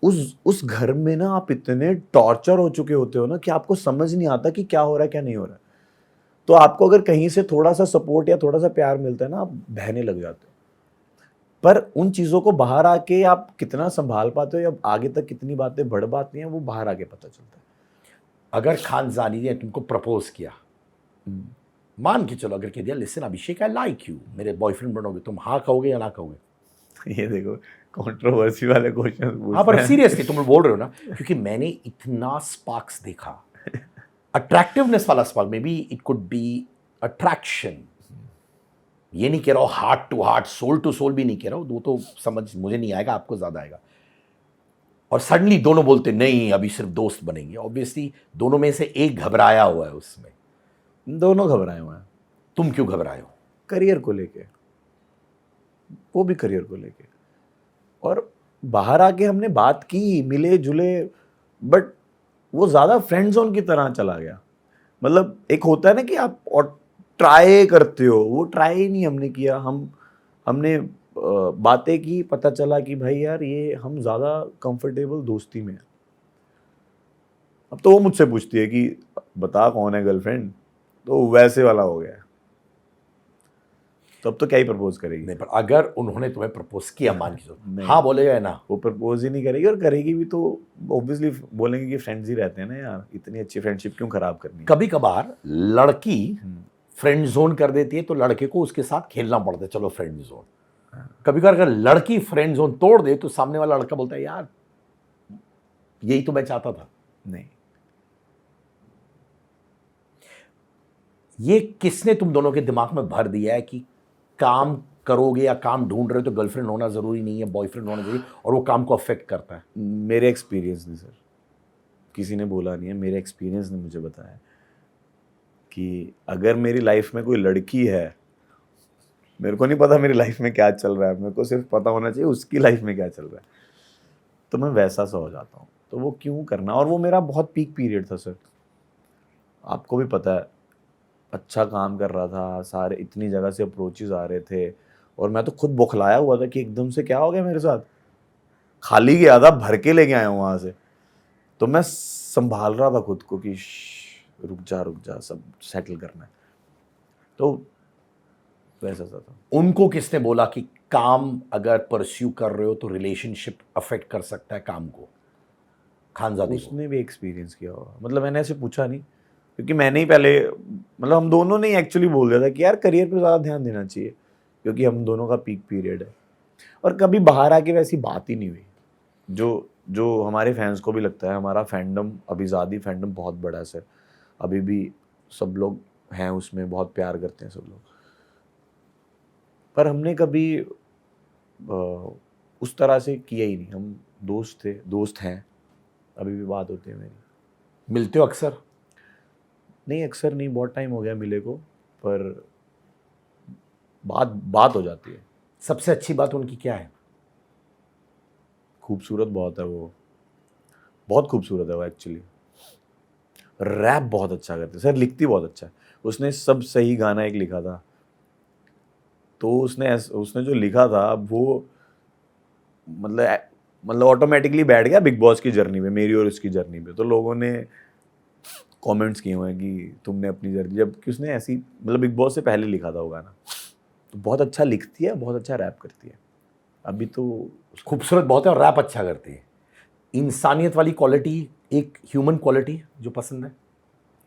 उस घर में ना आप इतने टॉर्चर हो चुके होते हो ना कि आपको समझ नहीं आता कि क्या हो रहा है क्या नहीं हो रहा है। तो आपको अगर कहीं से थोड़ा सा सपोर्ट या थोड़ा सा प्यार मिलता है ना, आप बहने लग जाते हो। पर उन चीज़ों को बाहर आके आप कितना संभाल पाते हो या आगे तक कितनी बातें बढ़ पाती हैं, वो बाहर आके पता चलता है।
अगर खानजानी ने तुमको प्रपोज किया, मान के चलो अगर कह दिया listen Abhishek I like you, मेरे बॉयफ्रेंड बनोगे, तुम हाँ कहोगे या ना कहोगे?
ये देखो कंट्रोवर्सी वाले क्वेश्चन।
हाँ पर सीरियसली तुम बोल रहे हो ना, क्योंकि मैंने इतना स्पार्क्स देखा, अट्रैक्टिवनेस वाला spark, maybe it could be attraction. ये नहीं कह रहा हूँ heart to heart, soul to soul भी नहीं कह रहा हूँ, वो तो समझ मुझे नहीं आएगा, आपको ज़्यादा आएगा। और सडनली दोनों बोलते नहीं अभी सिर्फ दोस्त बनेंगे, ऑब्वियसली दोनों में से एक घबराया हुआ है उसमें,
दोनों घबराए हुए हैं।
तुम क्यों घबराए हो?
करियर को लेके, वो भी करियर को लेके। और बाहर आके हमने बात की, मिले जुले, बट वो ज़्यादा फ्रेंड जोन की तरह चला गया। मतलब एक होता है ना कि आप और ट्राई करते हो, वो ट्राई ही नहीं हमने किया। हमने बातें की, पता चला कि भाई यार ये हम ज़्यादा कंफर्टेबल दोस्ती में हैं। अब तो वो मुझसे पूछती है कि बता कौन है गर्लफ्रेंड, तो वैसे वाला हो गया है। तो अब तो क्या ही प्रपोज करेगी?
नहीं, पर अगर उन्होंने तुम्हें प्रपोज किया, मान के चलो,
नहीं।
हाँ बोलेगा या ना?
वो प्रपोज ही नहीं करेगी, और करेगी भी तो ऑब्वियसली बोलेंगे कि फ्रेंड्स ही रहते हैं ना यार, इतनी अच्छी फ्रेंडशिप क्यों खराब करनी।
कभी कभार लड़की फ्रेंड जोन कर देती है तो लड़के को उसके साथ खेलना पड़ता है, चलो फ्रेंड जोन। कभी कभार अगर लड़की फ्रेंड जोन तोड़ दे तो सामने वाला लड़का बोलता है यार यही तो मैं चाहता था।
नहीं,
ये किसने तुम दोनों के दिमाग में भर दिया है कि काम करोगे या काम ढूंढ रहे हो तो गर्लफ्रेंड होना जरूरी नहीं है, बॉयफ्रेंड होना जरूरी, और वो काम को अफेक्ट करता है?
मेरे एक्सपीरियंस ने सर, किसी ने बोला नहीं है, मेरे एक्सपीरियंस ने मुझे बताया कि अगर मेरी लाइफ में कोई लड़की है, मेरे को नहीं पता मेरी लाइफ में क्या चल रहा है, मेरे को सिर्फ पता होना चाहिए उसकी लाइफ में क्या चल रहा है, तो मैं वैसा सा हो जाता हूँ। तो वो क्यों करना? और वो मेरा बहुत पीक पीरियड था सर, आपको भी पता है। अच्छा काम कर रहा था, सारे इतनी जगह से अप्रोचेस आ रहे थे, और मैं तो खुद बौखलाया हुआ था कि एकदम से क्या हो गया मेरे साथ। खाली गया था, भर के लेके आया हूँ वहाँ से। तो मैं संभाल रहा था खुद को कि रुक जा, सब सेटल करना है। तो वैसा सा था।
उनको किसने बोला कि काम अगर परस्यू कर रहे हो तो रिलेशनशिप अफेक्ट कर सकता है काम को? खानजादी को?
उसने भी एक्सपीरियंस किया होगा, मतलब मैंने ऐसे पूछा नहीं, क्योंकि मैंने ही पहले, मतलब हम दोनों ने एक्चुअली बोल दिया था कि यार करियर पे ज़्यादा ध्यान देना चाहिए, क्योंकि हम दोनों का पीक पीरियड है। और कभी बाहर आके वैसी बात ही नहीं हुई जो हमारे फैंस को भी लगता है। हमारा फैंडम, अभिजादी फैंडम बहुत बड़ा है सर, अभी भी सब लोग हैं उसमें, बहुत प्यार करते हैं सब लोग। पर हमने कभी उस तरह से किया ही नहीं। हम दोस्त थे, दोस्त हैं, अभी भी बात होती है मेरी।
मिलते हो अक्सर?
नहीं, अक्सर नहीं, बहुत टाइम हो गया मिले को, पर बात हो जाती है।
सबसे अच्छी बात उनकी क्या है?
खूबसूरत बहुत है वो, बहुत खूबसूरत है वो एक्चुअली। रैप बहुत अच्छा करती है सर, लिखती बहुत अच्छा है। उसने सब सही गाना एक लिखा था, तो उसने जो लिखा था वो मतलब ऑटोमेटिकली बैठ गया बिग बॉस की जर्नी पे, मेरी और उसकी जर्नी पे। तो लोगों ने कमेंट्स किए हुए हैं कि तुमने अपनी जर्नी, जबकि उसने ऐसी, मतलब बिग बॉस से पहले लिखा था वो गाना। तो बहुत अच्छा लिखती है, बहुत अच्छा रैप करती है। अभी तो
खूबसूरत बहुत है और रैप अच्छा करती है। इंसानियत वाली क्वालिटी, एक ह्यूमन क्वालिटी जो पसंद है?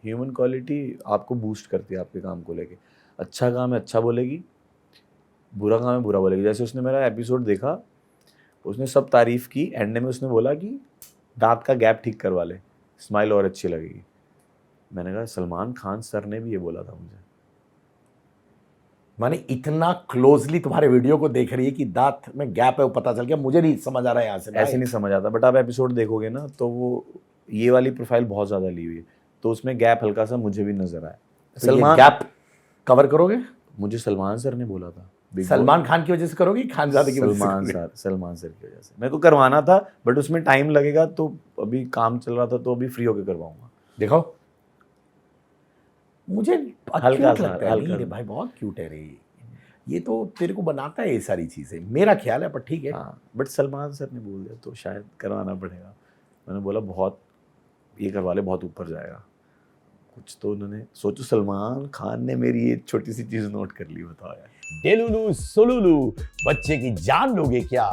ह्यूमन क्वालिटी आपको बूस्ट करती है आपके काम को लेके। अच्छा काम है अच्छा बोलेगी, बुरा काम है बुरा बोलेगी। जैसे उसने मेरा एपिसोड देखा, उसने सब तारीफ़ की, एंड में उसने बोला कि दांत का गैप ठीक करवा ले, स्माइल और अच्छी लगेगी। मैंने कहा सलमान खान सर ने भी ये बोला था मुझे।
माने इतना क्लोजली तुम्हारे वीडियो को देख रही है कि दांत में गैप है, वो पता चल गया। मुझे नहीं समझ आ रहा है यहाँ से।
ऐसे नहीं समझ आता, बट आप एपिसोड देखोगे ना तो वो ये वाली प्रोफाइल बहुत ज़्यादा ली हुई है, तो उसमें गैप हल्का सा मुझे भी नजर आया।
तो सलमान गैप कवर करोगे?
मुझे सलमान सर ने बोला था।
सलमान खान की वजह से करोगे, खानजादे की वजह से?
सलमान सर की वजह से मेरे को करवाना था, बट उसमें टाइम लगेगा, तो अभी काम चल रहा था, तो अभी फ्री होकर करवाऊंगा।
दिखाओ मुझे।
हल्का
क्यूट लगता है। नहीं रे भाई, बहुत क्यूट है रे ये तो, तेरे को बनाता है ये सारी चीजें, मेरा ख्याल है, पर ठीक है।
हाँ, बट सलमान सर ने बोल दिया तो शायद करवाना पड़ेगा। मैंने बोला बहुत ये करवा ले, बहुत ऊपर जाएगा कुछ। तो उन्होंने, सोचो सलमान खान ने मेरी ये छोटी सी चीज नोट कर ली, बताओ यार।
डेलुलू सोलुलू, बच्चे की जान लोगे क्या?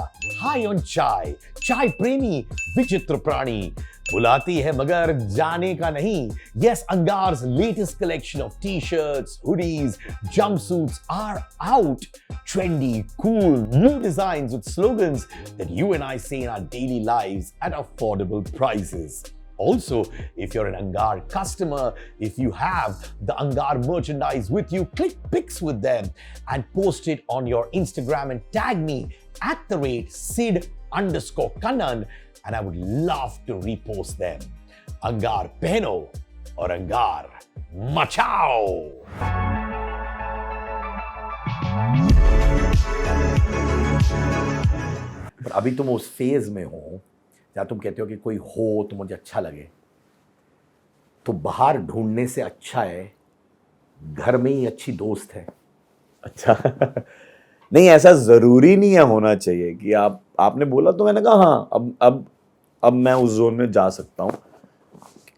हाई ऑन चाय, चाय प्रेमी विचित्र प्राणी, बुलाती है मगर जाने का नहीं। Yes, Angar's latest collection of t-shirts, hoodies, jumpsuits are out. Trendy, cool, new designs with slogans that you and I say in our daily lives at affordable prices. Also, if you're an Angar customer, if you have the Angar merchandise with you, click pics with them and post it on your Instagram and tag me at @Sid_Kannan, and I would love to repost them. Angar pehno और Angar मचाओ।
पर अभी तुम उस phase में हो जहाँ तुम कहते हो कि कोई हो तो मुझे अच्छा लगे, तो बाहर ढूंढने से अच्छा है घर में ही अच्छी दोस्त है।
अच्छा नहीं, ऐसा जरूरी नहीं है होना चाहिए कि आपने बोला तो मैंने कहा हाँ, अब मैं उस जोन में जा सकता हूँ।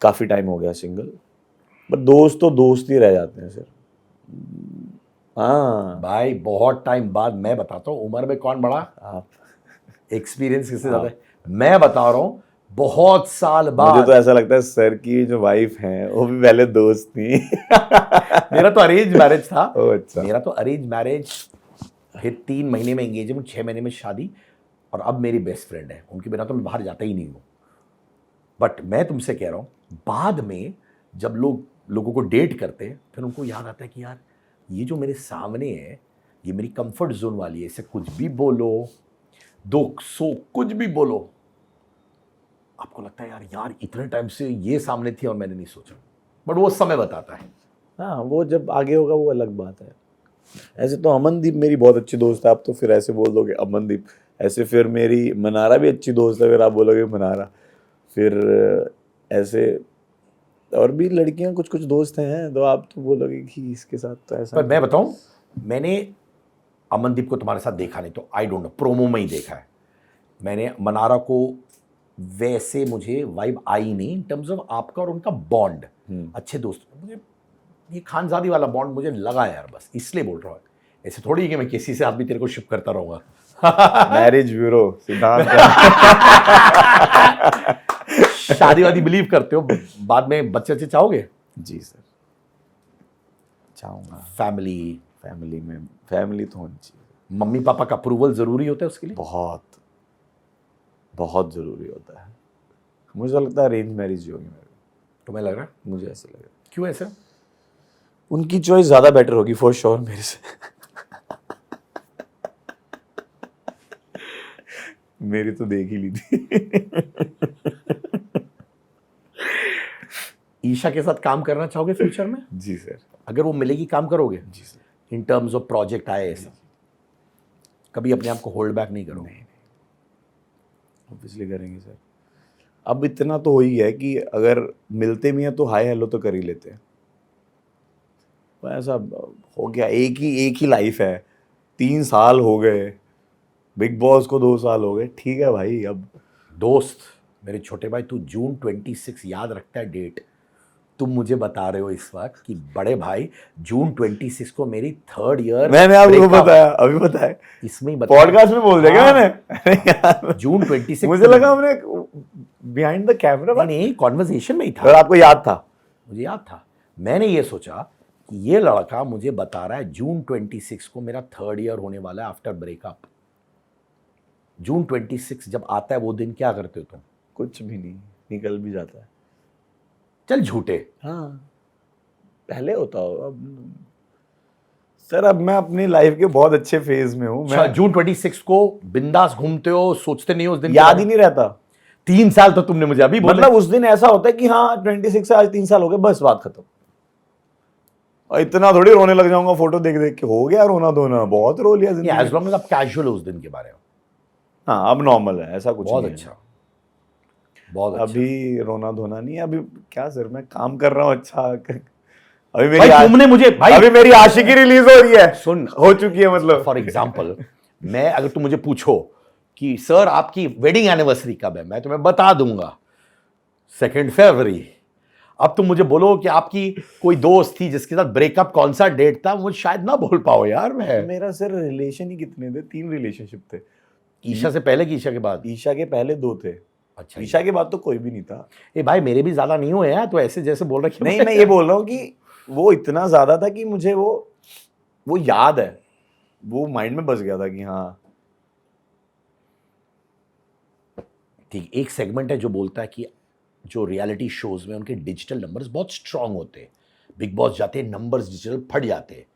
काफी टाइम हो गया सिंगल, बट दोस्त तो दोस्त ही रह जाते हैं सर। हाँ
भाई बहुत टाइम बाद मैं बताता हूँ, उम्र में कौन बड़ा,
आप,
एक्सपीरियंस किससे ज्यादा है। मैं बता रहा हूँ बहुत साल
मुझे
बाद।
तो ऐसा लगता है सर की जो वाइफ हैं वो भी पहले दोस्त थी।
मेरा तो अरेंज मैरिज था।
ओह अच्छा।
मेरा तो अरेंज मैरिज, फिर 3 महीने में एंगेजमेंट, 6 महीने में शादी, और अब मेरी बेस्ट फ्रेंड है। उनके बिना तो मैं बाहर जाता ही नहीं हूँ। बट मैं तुमसे कह रहा हूँ, बाद में जब लोगों को डेट करते हैं, फिर उनको याद आता है कि यार ये जो मेरे सामने है ये मेरी कंफर्ट जोन वाली है, इसे कुछ भी बोलो, दुख सुख कुछ भी बोलो, आपको लगता है यार इतने टाइम से ये सामने थी और मैंने नहीं सोचा। बट वो समय बताता है।
हाँ, वो जब आगे होगा वो अलग बात है। ऐसे तो अमनदीप मेरी बहुत अच्छी दोस्त है, आप तो फिर ऐसे बोल दोगे अमनदीप। ऐसे फिर मेरी मनारा भी अच्छी दोस्त है, फिर आप बोलोगे मनारा। फिर ऐसे और भी लड़कियां कुछ कुछ दोस्त हैं, तो आप तो बोलोगे कि इसके साथ तो ऐसा।
पर मैं बताऊं, मैंने अमनदीप को तुम्हारे साथ देखा नहीं, तो आई डोंट नो, प्रोमो में ही देखा है मैंने। मनारा को वैसे मुझे वाइब आई नहीं इन टर्म्स ऑफ आपका और उनका बॉन्ड, अच्छे दोस्त। मुझे ये खानजादी वाला बॉन्ड मुझे लगा यार, बस इसलिए बोल रहा हूँ। ऐसे थोड़ी है कि मैं किसी से भी तेरे को शिप करता रहूंगा।
मैरिज ब्यूरो सिद्धांत।
शादी वादी बिलीव करते हो, बाद में बच्चे अच्छे चाहोगे?
जी सर, चाहूँगा।
फैमिली
फैमिली तो होनी चाहिए।
मम्मी पापा का अप्रूवल जरूरी होता है उसके लिए?
बहुत बहुत ज़रूरी होता है। मुझे लगता है अरेंज मैरिज ही होगी मेरी।
तुम्हें लग रहा है?
मुझे ऐसा लग रहा है।
क्यों ऐसा?
उनकी चॉइस ज़्यादा बेटर होगी फॉर श्योर मेरे से। मेरी तो देख ही ली थी।
ईशा के साथ काम करना चाहोगे फ्यूचर में?
जी सर।
अगर वो मिलेगी काम करोगे?
जी sir.
In terms of project आए ऐसा, कभी अपने आप को होल्ड बैक नहीं करोगे?
ऑब्वियसली करेंगे सर। अब इतना तो हो ही गया है कि अगर मिलते भी हैं तो हाय हेलो तो कर ही लेते हैं। तो ऐसा हो गया, एक ही लाइफ है। 3 साल हो गए, बिग बॉस को 2 साल हो गए, ठीक है भाई। अब
दोस्त मेरे छोटे भाई, तू जून 26 याद रखता है डेट? तुम मुझे बता रहे हो इस वक्त कि बड़े भाई जून 26 को मेरी 3rd ईयर,
मैंने आपको बताया, अभी बताया,
इसमें ही बताया,
पॉडकास्ट में बोल दिया क्या मैंने?
जून 26।
मुझे लगा हमने बिहाइंड द कैमरा,
नहीं, कॉन्वर्सेशन में ही
और
था,
आपको याद था?
मुझे याद था। मैंने ये सोचा कि ये लड़का मुझे बता रहा है जून 26 को मेरा 3rd ईयर होने वाला है आफ्टर ब्रेकअप। जून 26 जब आता है वो दिन क्या करते हो तुम?
कुछ भी नहीं, निकल भी जाता है।
चल झूठे।
हाँ, पहले होता हो। अब सर, अब मैं अपनी लाइफ के बहुत अच्छे फेज में हूँ। मैं
जून 26 को बिंदास घूमते हो, सोचते नहीं हो उस दिन?
याद ही नहीं रहता।
3 साल तो तुमने मुझे अभी बोला।
मतलब उस दिन ऐसा होता है कि हाँ 26 से आज 3 साल हो गए, बस बात खत्म। और इतना थोड़ी रोने लग जाऊंगा फोटो देख देख के, हो गया रोना धोना, बहुत रो लिया जिंदगी।
एज लॉन्ग एज आप कैजुअल हो उस दिन के बारे में।
हाँ, अब नॉर्मल है, ऐसा कुछ
बहुत
नहीं
अच्छा,
है।
बहुत अच्छा।
अभी रोना धोना नहीं है। अभी क्या सर, मैं काम कर रहा हूँ। अच्छा, अभी
भाई
मेरी
तुमने मुझे भाई
अभी मेरी आशिकी रिलीज हो रही है,
सुन,
हो चुकी है मतलब।
फॉर एग्जाम्पल, मैं अगर तुम मुझे पूछो कि सर आपकी वेडिंग एनिवर्सरी कब है, मैं तुम्हें बता दूंगा 2 फरवरी। अब तुम मुझे बोलो कि आपकी कोई दोस्त थी जिसके साथ ब्रेकअप कौन सा डेट था, मुझे शायद ना बोल पाओ यार मैं।
मेरा सर रिलेशन ही कितने थे? 3 रिलेशनशिप थे।
ईशा से पहले कि ईशा के बाद?
ईशा के पहले 2 थे।
अच्छा,
ईशा के बाद तो कोई भी नहीं था।
ए भाई मेरे भी ज्यादा नहीं हुए हैं, तो ऐसे जैसे बोल रहे
नहीं, मैं ये बोल रहा हूँ कि वो इतना ज्यादा था कि मुझे वो याद है, वो माइंड में बस गया था कि हाँ
ठीक। एक सेगमेंट है जो बोलता है कि जो रियलिटी शोज में उनके डिजिटल नंबर्स बहुत स्ट्रांग होते हैं, बिग बॉस जाते हैं नंबर्स डिजिटल फट जाते हैं,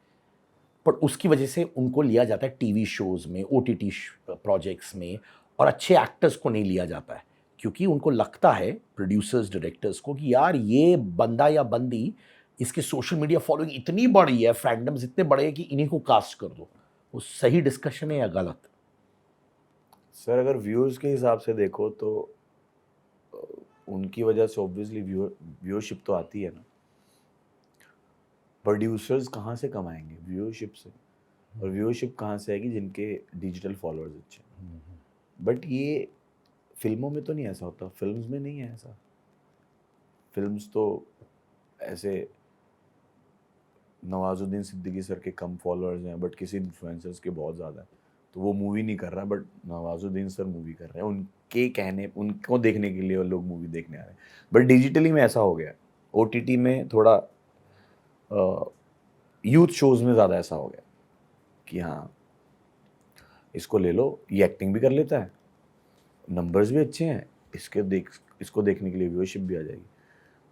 पर उसकी वजह से उनको लिया जाता है टीवी शोज में, ओटीटी प्रोजेक्ट्स में, और अच्छे एक्टर्स को नहीं लिया जाता है क्योंकि उनको लगता है, प्रोड्यूसर्स डायरेक्टर्स को, कि यार ये बंदा या बंदी इसके सोशल मीडिया फॉलोइंग इतनी बड़ी है, फैंडम्स इतने बड़े हैं कि इन्हीं को कास्ट कर दो, वो सही डिस्कशन है या गलत?
सर अगर व्यूअर्स के हिसाब से देखो तो उनकी वजह से ऑब्वियसली व्यूअरशिप तो आती है ना। प्रोड्यूसर्स कहाँ से कमाएंगे? व्यूअरशिप से। और व्यूअरशिप कहाँ से आएगी? जिनके डिजिटल फॉलोअर्स अच्छे। बट ये फिल्मों में तो नहीं ऐसा होता, फिल्म्स में नहीं है ऐसा। फिल्म्स तो ऐसे नवाजुद्दीन सिद्दीकी सर के कम फॉलोअर्स हैं बट किसी इन्फ्लुएंसर्स के बहुत ज़्यादा है, तो वो मूवी नहीं कर रहा बट नवाजुद्दीन सर मूवी कर रहे हैं, उनके कहने, उनको देखने के लिए लोग मूवी देखने आ रहे हैं। बट डिजिटली में ऐसा हो गया, OTT में थोड़ा यूथ शोज़ में ज़्यादा ऐसा हो गया कि हाँ इसको ले लो, ये एक्टिंग भी कर लेता है, नंबर्स भी अच्छे हैं, इसको देखने के लिए व्यूअरशिप भी आ जाएगी।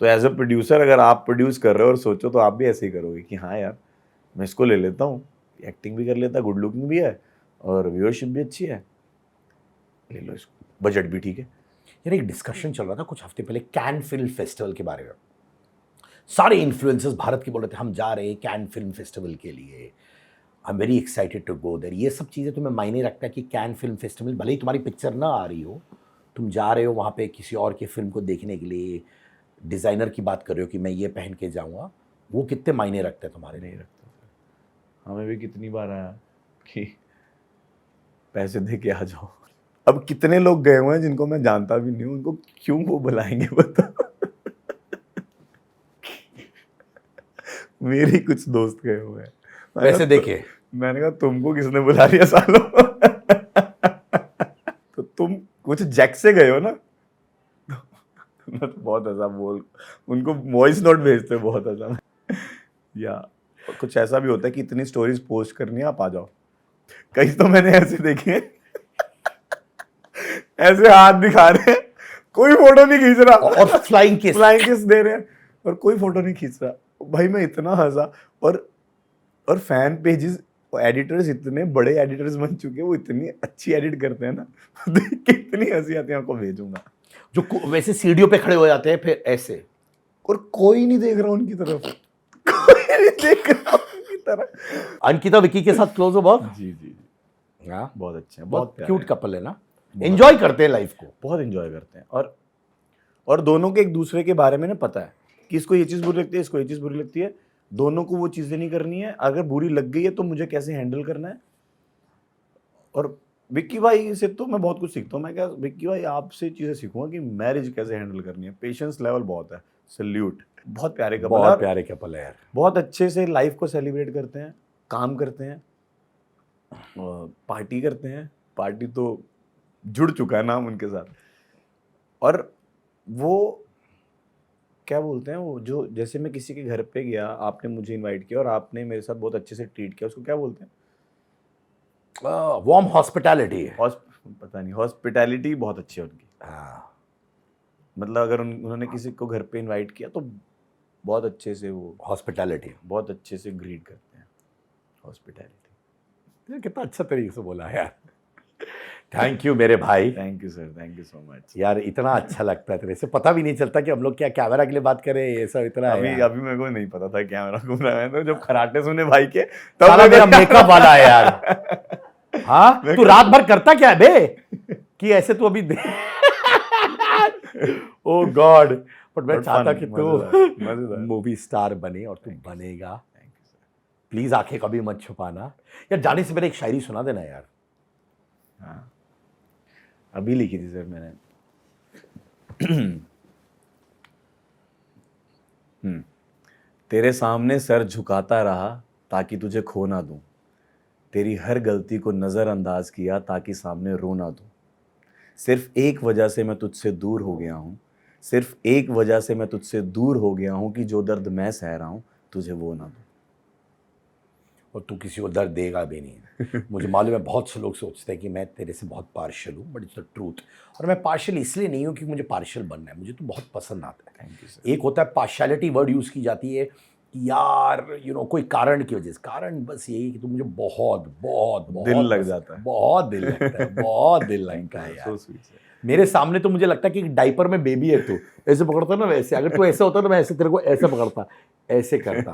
तो एज अ प्रोड्यूसर अगर आप प्रोड्यूस कर रहे हो और सोचो तो आप भी ऐसे ही करोगे कि हाँ यार मैं इसको ले लेता हूँ, एक्टिंग भी कर लेता है, गुड लुकिंग भी है और व्यूअरशिप भी अच्छी है, ले लो इसको, बजट भी ठीक है।
यार एक डिस्कशन चल रहा था कुछ हफ्ते पहले कैन फिल्म फेस्टिवल के बारे में। सारे इन्फ्लुएंसर्स भारत के बोल रहे थे हम जा रहे हैं कैन फिल्म फेस्टिवल के लिए, I am very excited to go there. ये सब चीज़ें तुम्हें मायने रखता है कि कैन फिल्म फेस्टिवल, भले ही तुम्हारी पिक्चर ना आ रही हो, तुम जा रहे हो वहाँ पे किसी और की फिल्म को देखने के लिए, डिज़ाइनर की बात कर रहे हो कि मैं ये पहन के जाऊँगा, वो कितने मायने रखते हैं तुम्हारे?
नहीं रखता सर, हमें भी कितनी बार आया कि पैसे दे के आ जाओ। अब कितने लोग गए हुए हैं जिनको मैं जानता भी नहीं हूँ, उनको क्यों वो बुलाएंगे बता। मेरे कुछ दोस्त गए हुए हैं,
पैसे देके।
मैंने कहा तुमको किसने बुला लिया सालों? तो तुम कुछ जैक से गए हो ना? मैं तो बहुत ऐसा बोल, उनको वॉइस नोट भेजते बहुत ऐसा। या कुछ ऐसा भी होता है कि इतनी स्टोरीज पोस्ट करनी है, आप आ जाओ। कई तो मैंने ऐसे देखे हैं, ऐसे हाथ दिखा रहे हैं, कोई फोटो नहीं खींच रहा,
और फ्लाइंग
किस दे रहे हैं और कोई फोटो नहीं खींच रहा। भाई मैं इतना हंसा। और फैन पेजेस, एडिटर्स इतने बड़े एडिटर्स बन चुके हैं, वो इतनी अच्छी एडिट करते हैं ना, देख के इतनी हंसी आती है, आपको भेजूंगा।
जो वैसे सीढ़ियों पे खड़े हो जाते हैं फिर ऐसे,
और कोई नहीं देख रहा उनकी तरफ, कोई नहीं देख रहा उनकी तरफ।
अंकिता विकी के साथ क्लोज हो बहुत?
जी जी जी,
हाँ,
बहुत अच्छे हैं,
बहुत
प्यारे
क्यूट
हैं।
कपल है ना, एंजॉय करते हैं लाइफ को,
बहुत एंजॉय करते हैं। और दोनों के एक दूसरे के बारे में ना पता है कि इसको ये चीज़ बुरी लगती है, इसको ये चीज़ बुरी लगती है, दोनों को वो चीज़ें नहीं करनी है, अगर बुरी लग गई है तो मुझे कैसे हैंडल करना है। और विक्की भाई से तो मैं बहुत कुछ सीखता हूँ। मैं क्या विक्की भाई आपसे चीज़ें सीखूंगा कि मैरिज कैसे हैंडल करनी है, पेशेंस लेवल बहुत है, सल्यूट। बहुत प्यारे कपल,
बहुत प्यारे कपल है यार,
बहुत अच्छे से लाइफ को सेलिब्रेट करते हैं, काम करते हैं, पार्टी करते हैं। पार्टी तो जुड़ चुका है नाम उनके साथ। और वो क्या बोलते हैं, वो जो जैसे मैं किसी के घर पे गया, आपने मुझे इनवाइट किया और आपने मेरे साथ बहुत अच्छे से ट्रीट किया, उसको क्या बोलते हैं?
Warm hospitality.
पता नहीं, हॉस्पिटैलिटी बहुत अच्छी है उनकी।
हाँ,
मतलब अगर उन्होंने किसी को घर पे इनवाइट किया तो बहुत अच्छे से वो
हॉस्पिटैलिटी,
बहुत अच्छे से ग्रीट करते हैं, हॉस्पिटैलिटी।
कितना अच्छा तरीके से बोला यार, थैंक यू मेरे भाई।
Thank you sir, thank you so much
यार इतना अच्छा लगता है तेरे से, पता भी नहीं चलता कि हम लोग क्या कैमरा के लिए बात करें, ये सब इतना है यार।
अभी मेरे को नहीं पता था कैमरा घूम रहा है, तो जब खराटे सुने भाई के
साला मेरा मेकअप वाला है यार। हाँ, तू रात भर करता क्या है बे कि ऐसे तू अभी ओ गॉड, बट मैं चाहता कि तू मूवी स्टार बने और तू बनेगा। प्लीज आंखें कभी मत छुपाना यार। जाने से पहले एक शायरी सुना देना यार।
हाँ, अभी लिखी थी सर मैंने। तेरे सामने सर झुकाता रहा ताकि तुझे खो ना दूं, तेरी हर गलती को नज़रअंदाज किया ताकि सामने रो ना दूं। सिर्फ एक वजह से मैं तुझसे दूर हो गया हूँ, सिर्फ एक वजह से मैं तुझसे दूर हो गया हूँ कि जो दर्द मैं सह रहा हूँ तुझे वो ना दूं।
और तू किसी को दर्द देगा भी नहीं। मुझे मालूम है बहुत से लोग सोचते हैं कि मैं तेरे से बहुत पार्शियल हूँ, बट इट्स द ट्रूथ। और मैं पार्शियल इसलिए नहीं हूँ कि मुझे पार्शियल बनना है, मुझे तो बहुत पसंद आता है।
Thank you sir.
एक होता है पार्शियलिटी, वर्ड यूज़ की जाती है कि यार कोई कारण की वजह से, कारण बस यही कि तू मुझे बहुत बहुत बहुत
दिल लग जाता है,
बहुत दिल लगता है, बहुत दिल लगता है यार।
So sweet sir.
मेरे सामने तो मुझे लगता है कि डाइपर में बेबी है तू, ऐसे पकड़ता ना वैसे, अगर तू ऐसे होता तो मैं ऐसे तेरे को ऐसे पकड़ता, ऐसे करता.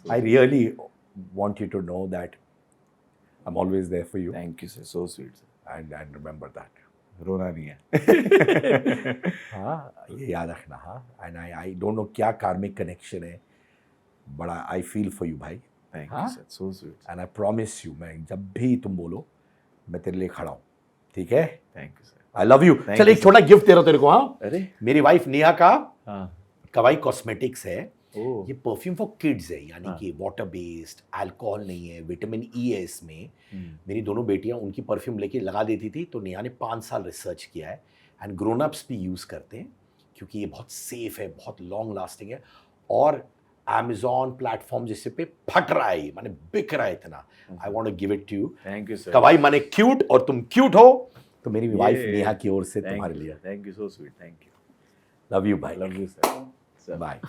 I really want you to know that I'm always there for you.
Thank you sir, so sweet sir.
And remember that.
रोना नहीं है.
हाँ, ये याद रखना. हाँ, and I don't know क्या कार्मिक कनेक्शन है, बड़ा I feel for you भाई.
थैंक
हाँ?
You sir, so sweet.
And I promise you, मैं जब भी तुम बोलो मैं तेरे लिए खड़ा हूँ, ठीक है?
Thank you sir.
I love you.
Thank
चल
you,
एक छोटा गिफ्ट दे रहा हूँ तेरे को. हाँ,
अरे
मेरी वाइफ नेहा का
हाँ.
कवाई कॉस्मेटिक्स है.
ओ
ये परफ्यूम फॉर किड्स है, यानी
हाँ.
कि वाटर बेस्ड, अल्कोहल नहीं है, विटामिन ई है इसमें.
हम्म.
मेरी दोनों बेटियां उनकी परफ्यूम लेके लगा देती थी, तो नेहा ने 5 साल रिसर्च किया है. एंड ग्रोन अप्स भी यूज़ करते हैं क्योंकि ये बहुत सेफ है, बहुत लॉन्ग लास्टिंग है. और अमेजॉन प्लेटफॉर्म जैसे पे फट रहा है, माने बिक रहा है इतना. I want to give it to you.
Thank you sir.
Kawaii माने क्यूट, और तुम क्यूट हो, तो मेरी वाइफ
ये-
नेहा की ओर से तुम्हारे लिए.
Thank you, so sweet. Thank you.
Love you भाई.
Love you sir.
बाय.